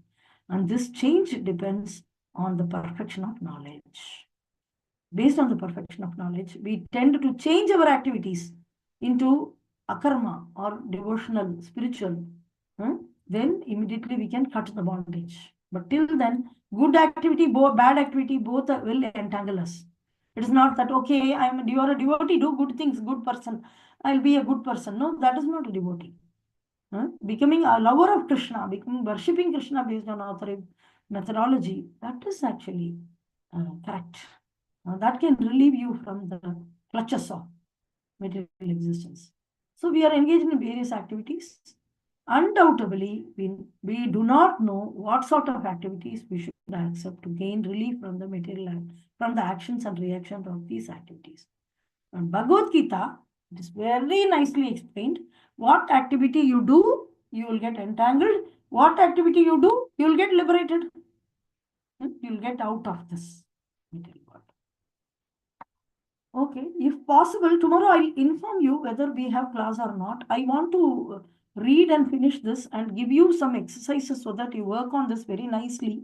And this change depends on the perfection of knowledge. Based on the perfection of knowledge, we tend to change our activities into akarma or devotional, spiritual. Then immediately we can cut the bondage. But till then, good activity, bad activity, both will entangle us. It is not that, okay, you are a devotee, do good things, good person. I'll be a good person. No, that is not a devotee. Becoming a lover of Krishna, worshipping Krishna based on authority methodology, that is actually correct. That can relieve you from the clutches of material existence. So we are engaged in various activities. Undoubtedly, we do not know what sort of activities we should accept to gain relief from the material, from the actions and reactions of these activities. And Bhagavad Gita, it is very nicely explained. What activity you do, you will get entangled. What activity you do, you will get liberated. You will get out of this material world. Okay, if possible, tomorrow I'll inform you whether we have class or not. I want to read and finish this and give you some exercises so that you work on this very nicely.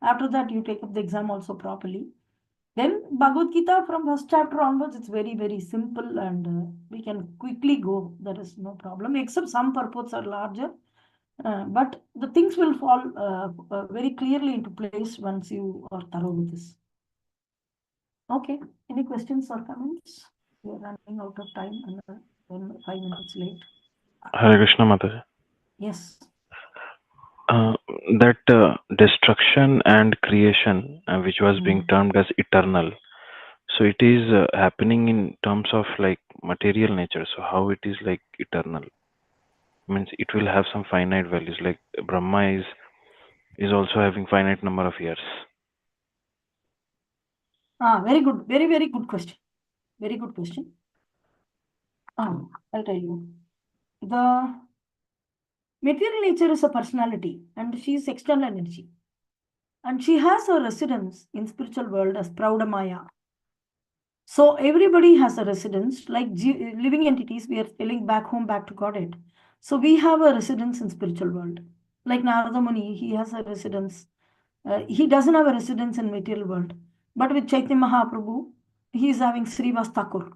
After that, you take up the exam also properly. Then Bhagavad Gita from first chapter onwards, it's very, very simple and we can quickly go. There is no problem, except some purports are larger. But the things will fall very clearly into place once you are thorough with this. Okay, any questions or comments? We are running out of time and 5 minutes late. Hare Krishna Mataji. Yes. That destruction and creation, which was being termed as eternal, so it is happening in terms of like material nature. So how it is like eternal? Means it will have some finite values. Like Brahma is also having finite number of years. Very good. Very, very good question. Very good question. I'll tell you. The material nature is a personality and she is external energy. And she has a residence in spiritual world as Praudamaya. So everybody has a residence, like living entities, we are telling back home, back to Godhead. So we have a residence in spiritual world. Like Narada Muni, he has a residence. He doesn't have a residence in material world. But with Chaitanya Mahaprabhu, he is having Srivas Thakur.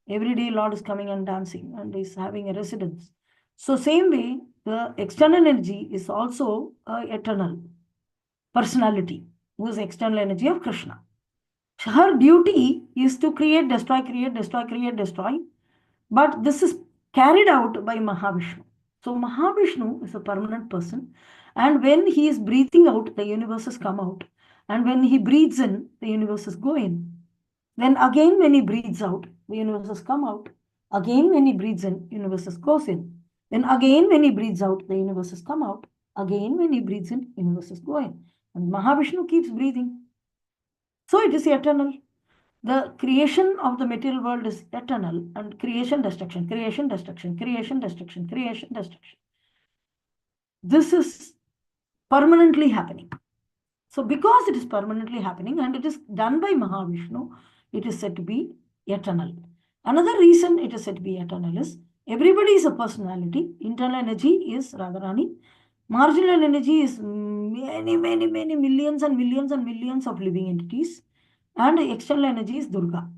Every day Lord is coming and dancing and is having a residence. So same way, the external energy is also eternal personality, who is external energy of Krishna. Her duty is to create, destroy, create, destroy, create, destroy. But this is carried out by Mahavishnu. So Mahavishnu is a permanent person. And when he is breathing out, the universes come out. And when he breathes in, the universes go in. Then again, when he breathes out, the universes come out. Again, when he breathes in, universes goes in. Then again, when he breathes out, the universes come out. Again, when he breathes in, universes go in. And Mahavishnu keeps breathing. So it is eternal. The creation of the material world is eternal, and creation, destruction, creation, destruction, creation, destruction, creation, destruction. This is permanently happening. So because it is permanently happening and it is done by Mahavishnu, it is said to be eternal. Another reason it is said to be eternal is everybody is a personality. Internal energy is Radharani. Marginal energy is many, many, many millions and millions and millions of living entities. And external energy is Durga.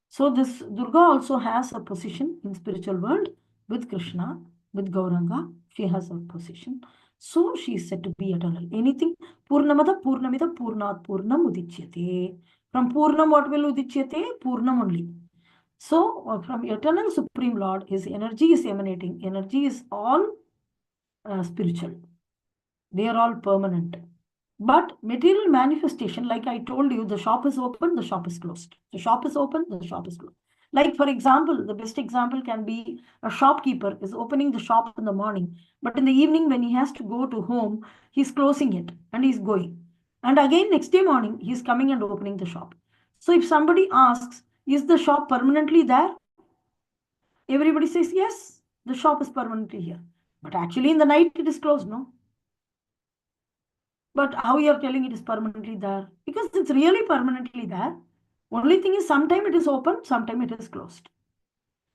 So this Durga also has a position in spiritual world with Krishna, with Gauranga. She has a position. So she is said to be eternal. Anything Purnamada, Purnamida, Purnat, Purnam Udichyate. From Purnam, what will Udichyate? Purnam only. So from eternal Supreme Lord, his energy is emanating. Energy is all spiritual. They are all permanent. But material manifestation, like I told you, the shop is open, the shop is closed. The shop is open, the shop is closed. Like, for example, the best example can be a shopkeeper is opening the shop in the morning, but in the evening when he has to go to home, he's closing it and he's going. And again, next day morning, he's coming and opening the shop. So if somebody asks, is the shop permanently there? Everybody says, yes, the shop is permanently here. But actually in the night, it is closed, no? But how you are telling it is permanently there? Because it's really permanently there. Only thing is, sometime it is open, sometime it is closed.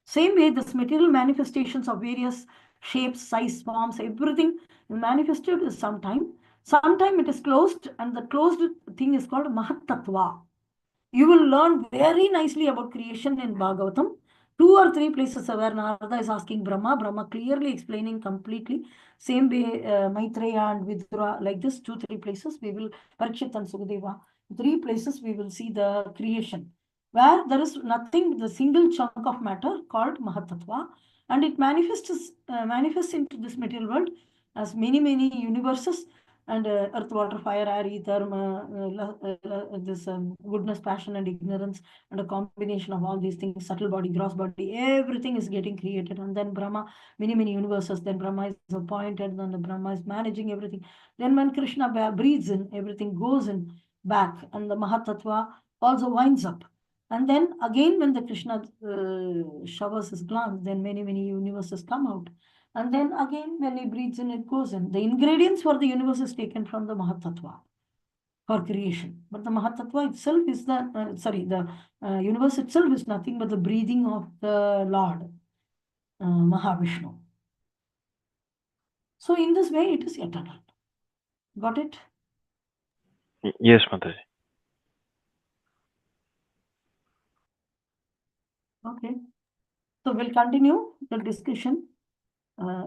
Same way, this material manifestations of various shapes, size, forms, everything manifested is sometime. Sometime it is closed, and the closed thing is called Mahat Tattva. You will learn very nicely about creation in Bhagavatam. 2 or 3 places where Narada is asking Brahma, Brahma clearly explaining completely. Same way, Maitreya and Vidura, like this, 2, 3 places, we will, Parikshit and Sukadeva, 3 places we will see the creation, where there is nothing, the single chunk of matter called Mahatattva, and it manifests into this material world as many, many universes, and earth, water, fire, air, ether, this goodness, passion, and ignorance, and a combination of all these things, subtle body, gross body, everything is getting created. And then Brahma, many, many universes, then Brahma is appointed, then the Brahma is managing everything. Then when Krishna breathes in, everything goes in back, and the Mahatattva also winds up. And then again, when the Krishna showers his glance, then many, many universes come out. And then again, when he breathes in, it goes in. The ingredients for the universe is taken from the Mahatattva for creation. But the Mahatattva itself is the universe itself is nothing but the breathing of the Lord, Mahavishnu. So in this way, it is eternal. Got it? Yes, Mataji. Okay. So we'll continue the discussion.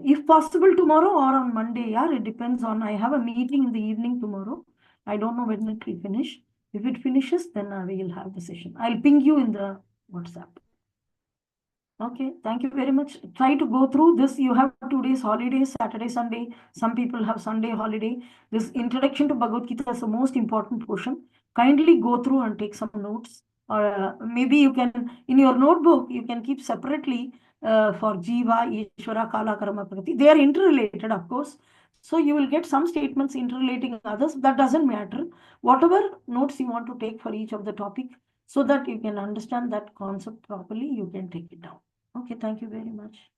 If possible tomorrow or on Monday, yeah, it depends on, I have a meeting in the evening tomorrow. I don't know when it will finish. If it finishes, then we will have the session. I'll ping you in the WhatsApp. Okay, thank you very much. Try to go through this. You have 2 days holiday, Saturday, Sunday. Some people have Sunday holiday. This introduction to Bhagavad Gita is the most important portion. Kindly go through and take some notes. Or maybe you can, in your notebook, you can keep separately for Jiva, Ishvara, Kala, Karma, Prakriti. They are interrelated, of course. So you will get some statements interrelating others. That doesn't matter. Whatever notes you want to take for each of the topic, so that you can understand that concept properly, you can take it down. Okay, thank you very much.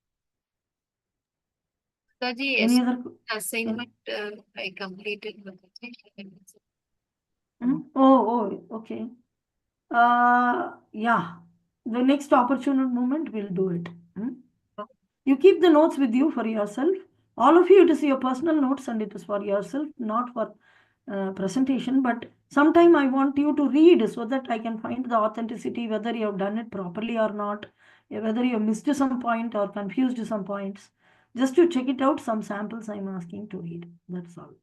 Mataji, Any other assignment I completed. Mataji. Oh, okay. Yeah, the next opportune moment we'll do it. You keep the notes with you for yourself. All of you, it is your personal notes and it is for yourself, not for presentation. But sometime I want you to read so that I can find the authenticity, whether you have done it properly or not, whether you have missed some point or confused some points. Just to check it out, some samples I'm asking to read. That's all.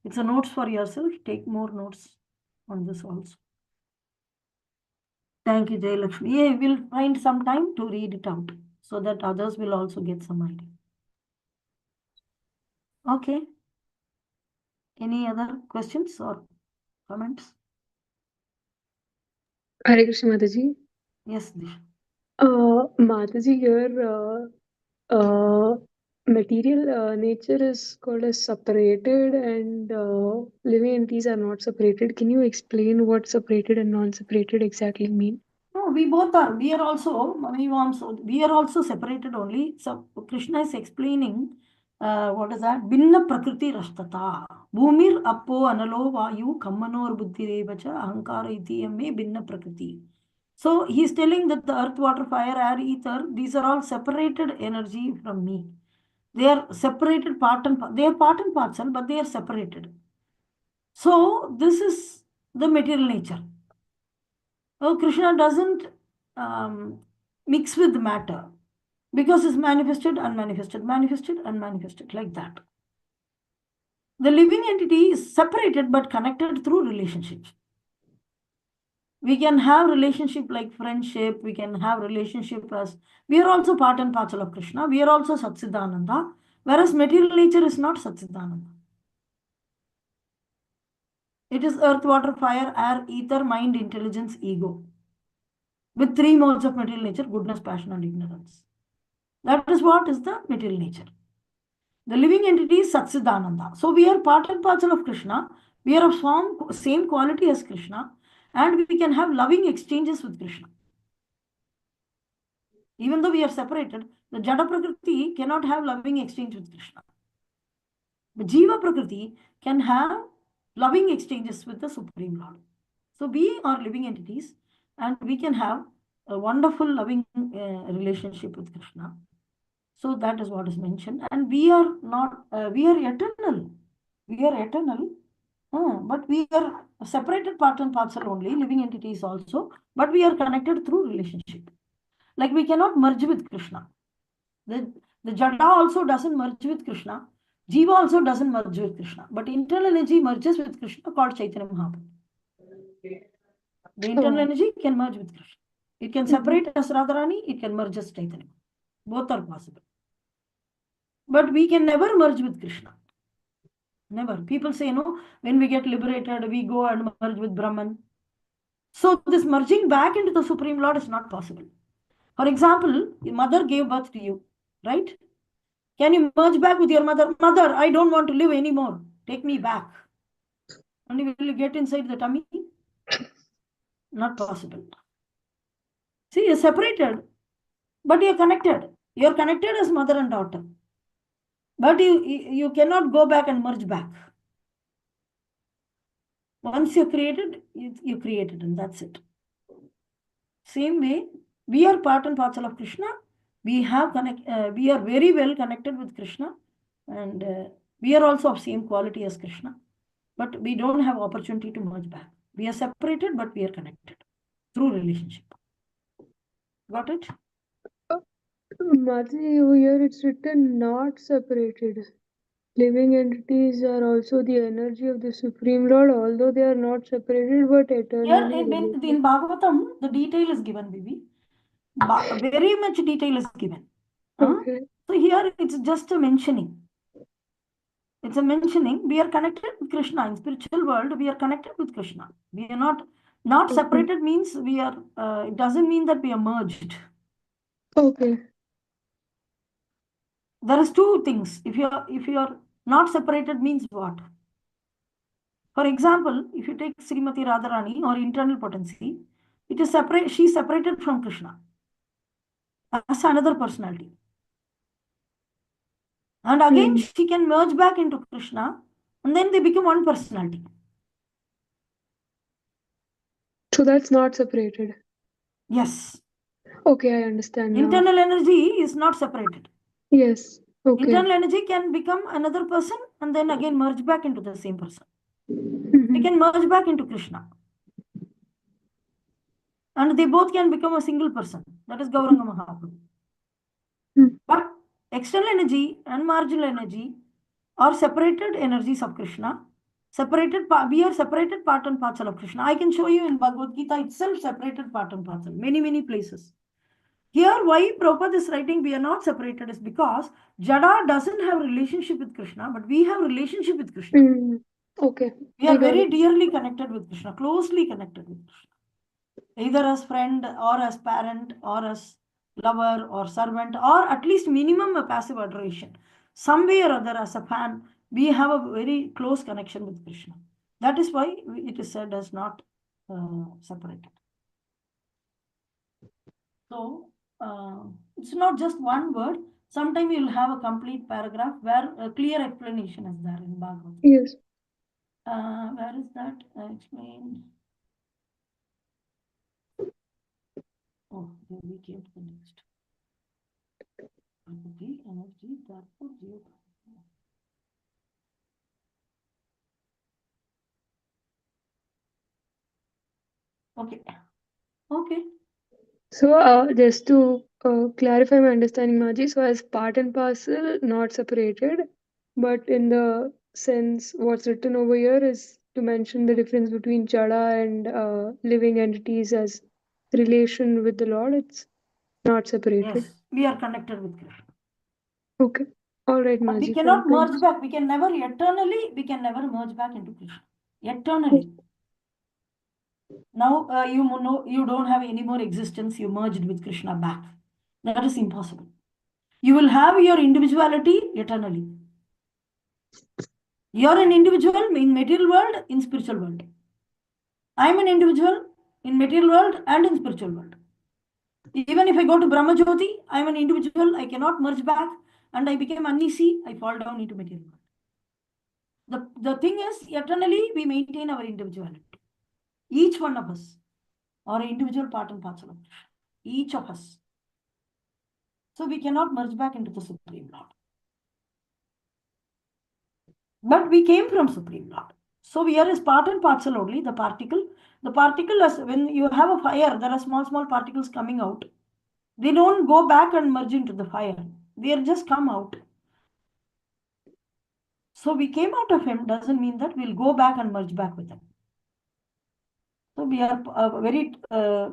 It's a notes for yourself. Take more notes on this also. Thank you, Jayalakshmi. Yeah, we'll find some time to read it out so that others will also get some idea. Okay. Any other questions or comments? Hare Krishna Mataji. Yes, Disha. Mataji, here material nature is called as separated and living entities are not separated. Can you explain what separated and non-separated exactly mean? No, we both are. We are also separated only. So Krishna is explaining what is that? Binna prakriti rashtata. Bhumir appo analo vayu kammanor buddhirevacha ahankara itiyame binna prakriti. So he's telling that the earth, water, fire, air, ether, these are all separated energy from me. They are separated part and part. They are part and parcel, but they are separated. So this is the material nature. Krishna doesn't mix with matter because it's manifested, unmanifested, manifested, unmanifested, like that. The living entity is separated but connected through relationships. We can have relationship like friendship. We can have relationship as we are also part and parcel of Krishna. We are also Satsidananda. Whereas material nature is not Satchidananda. It is earth, water, fire, air, ether, mind, intelligence, ego. With three modes of material nature: goodness, passion, and ignorance. That is what is the material nature. The living entity is Satchidananda. So we are part and parcel of Krishna. We are of same quality as Krishna, and we can have loving exchanges with Krishna. Even though we are separated, the Jada Prakriti cannot have loving exchange with Krishna. The Jiva Prakriti can have loving exchanges with the Supreme Lord. So we are living entities, and we can have a wonderful loving relationship with Krishna. So that is what is mentioned. And we are not, we are eternal. We are eternal, but we are separated part and parcel only, living entities also, but we are connected through relationship. Like we cannot merge with Krishna. The Jada also doesn't merge with Krishna. Jiva also doesn't merge with Krishna. But internal energy merges with Krishna, called Chaitanya Mahaprabhu. The internal energy can merge with Krishna. It can separate as Radharani, it can merge as Chaitanya. Both are possible. But we can never merge with Krishna. Never. People say, no, when we get liberated, we go and merge with Brahman. So this merging back into the Supreme Lord is not possible. For example, your mother gave birth to you, right? Can you merge back with your mother? Mother, I don't want to live anymore. Take me back. And will you get inside the tummy? Not possible. See, you're separated, but you're connected. You're connected as mother and daughter. But you cannot go back and merge back. Once you're created, you created, and that's it. Same way, we are part and parcel of Krishna. We are very well connected with Krishna, and we are also of same quality as Krishna. But we don't have opportunity to merge back. We are separated, but we are connected through relationship. Got it? Mataji, over here it's written not separated. Living entities are also the energy of the Supreme Lord, although they are not separated but eternally Here related. in Bhagavatam, the detail is given, Bibi. Very much detail is given. Okay. So here it's just a mentioning. It's a mentioning. We are connected with Krishna. In spiritual world, we are connected with Krishna. We are not separated means we are, it doesn't mean that we are merged. Okay. There is two things. If you are not separated means what? For example, if you take Srimati Radharani or internal potency, it is separate. She is separated from Krishna as another personality. And again, she can merge back into Krishna, and then they become one personality. So that's not separated. Yes. Okay, I understand now. Internal energy is not separated. Yes. Okay. Internal energy can become another person and then again merge back into the same person. They can merge back into Krishna. And they both can become a single person. That is Gauranga Mahaprabhu. But external energy and marginal energy are separated energies of Krishna. We are separated part and parcel of Krishna. I can show you in Bhagavad Gita itself separated part and parcel. Many places. Here, why Prabhupada is writing we are not separated is because Jada doesn't have relationship with Krishna, but we have relationship with Krishna. Okay. We are very dearly connected with Krishna, closely connected with Krishna. Either as friend or as parent or as lover or servant or at least minimum a passive adoration. Some way or other as a fan, we have a very close connection with Krishna. That is why it is said as not separated. So, it's not just one word. Sometimes you'll have a complete paragraph where a clear explanation is there in Bhagavad. Yes. Where is that explained? Oh, here we came to the next. Energy, therefore, zero. Okay. Okay. So, just to clarify my understanding, Maji, so as part and parcel, not separated, but in the sense, what's written over here is to mention the difference between Jada and living entities as relation with the Lord. It's not separated. Yes, we are connected with Krishna. Okay. All right, But we Maji. cannot Fine, merge thanks. back. We can never eternally, we can never merge back into Krishna. Eternally. Now you don't have any more existence. You merged with Krishna back. That is impossible. You will have your individuality eternally. You are an individual in material world, in spiritual world. I am an individual in material world and in spiritual world. Even if I go to Brahma Jyoti, I am an individual. I cannot merge back, and I became uneasy. I fall down into material world. The thing is, eternally we maintain our individuality. Each one of us, or individual part and parcel of Krishna. Each of us. So we cannot merge back into the Supreme Lord. But we came from Supreme Lord. So we are as part and parcel only, the particle. The particle, as when you have a fire, there are small particles coming out. They don't go back and merge into the fire. They are just come out. So we came out of him doesn't mean that we'll go back and merge back with him. So we are very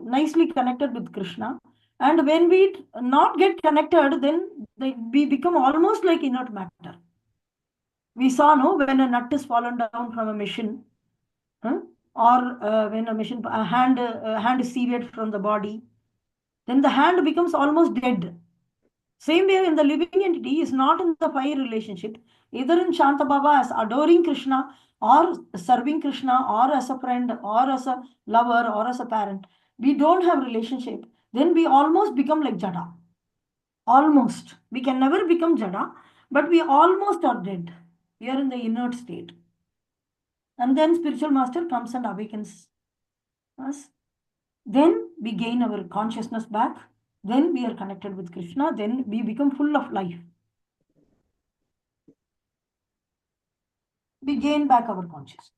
nicely connected with Krishna. And when we not get connected, then we become almost like inert matter. We saw, no, when a nut is fallen down from a machine, or when a hand is severed from the body, then the hand becomes almost dead. Same way, when the living entity is not in the fire relationship, either in Shanta Baba as adoring Krishna, or serving Krishna, or as a friend, or as a lover, or as a parent, we don't have relationship, then we almost become like Jada. Almost. We can never become Jada, but we almost are dead. We are in the inert state. And then spiritual master comes and awakens us. Then we gain our consciousness back. Then we are connected with Krishna. Then we become full of life. We gain back our consciousness.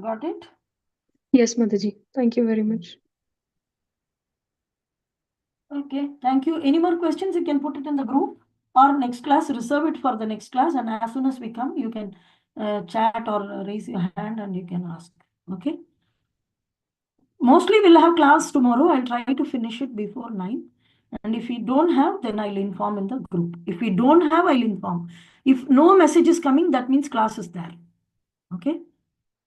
Got it? Yes, Mataji. Thank you very much. Okay, thank you. Any more questions? You can put it in the group, or next class, reserve it for the next class. And as soon as we come, you can chat or raise your hand and you can ask. Okay. Mostly we'll have class tomorrow. I'll try to finish it before 9. And if we don't have, then I'll inform in the group. If we don't have, I'll inform. If no message is coming, that means class is there. Okay.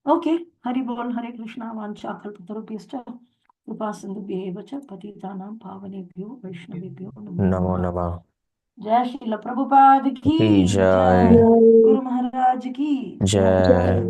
Okay. Hari Bol, Hare Krishna, Vancha Kalpatarupishcha, Kripasindubhyevacha, Patitanam Pavanebhyo, Vaishnavebhyo, Namo Namo Namaha. Namah. Jai Srila Prabhupada Ki ki Jai. Jai. Jai. Guru Maharaj ki Jai. Jai.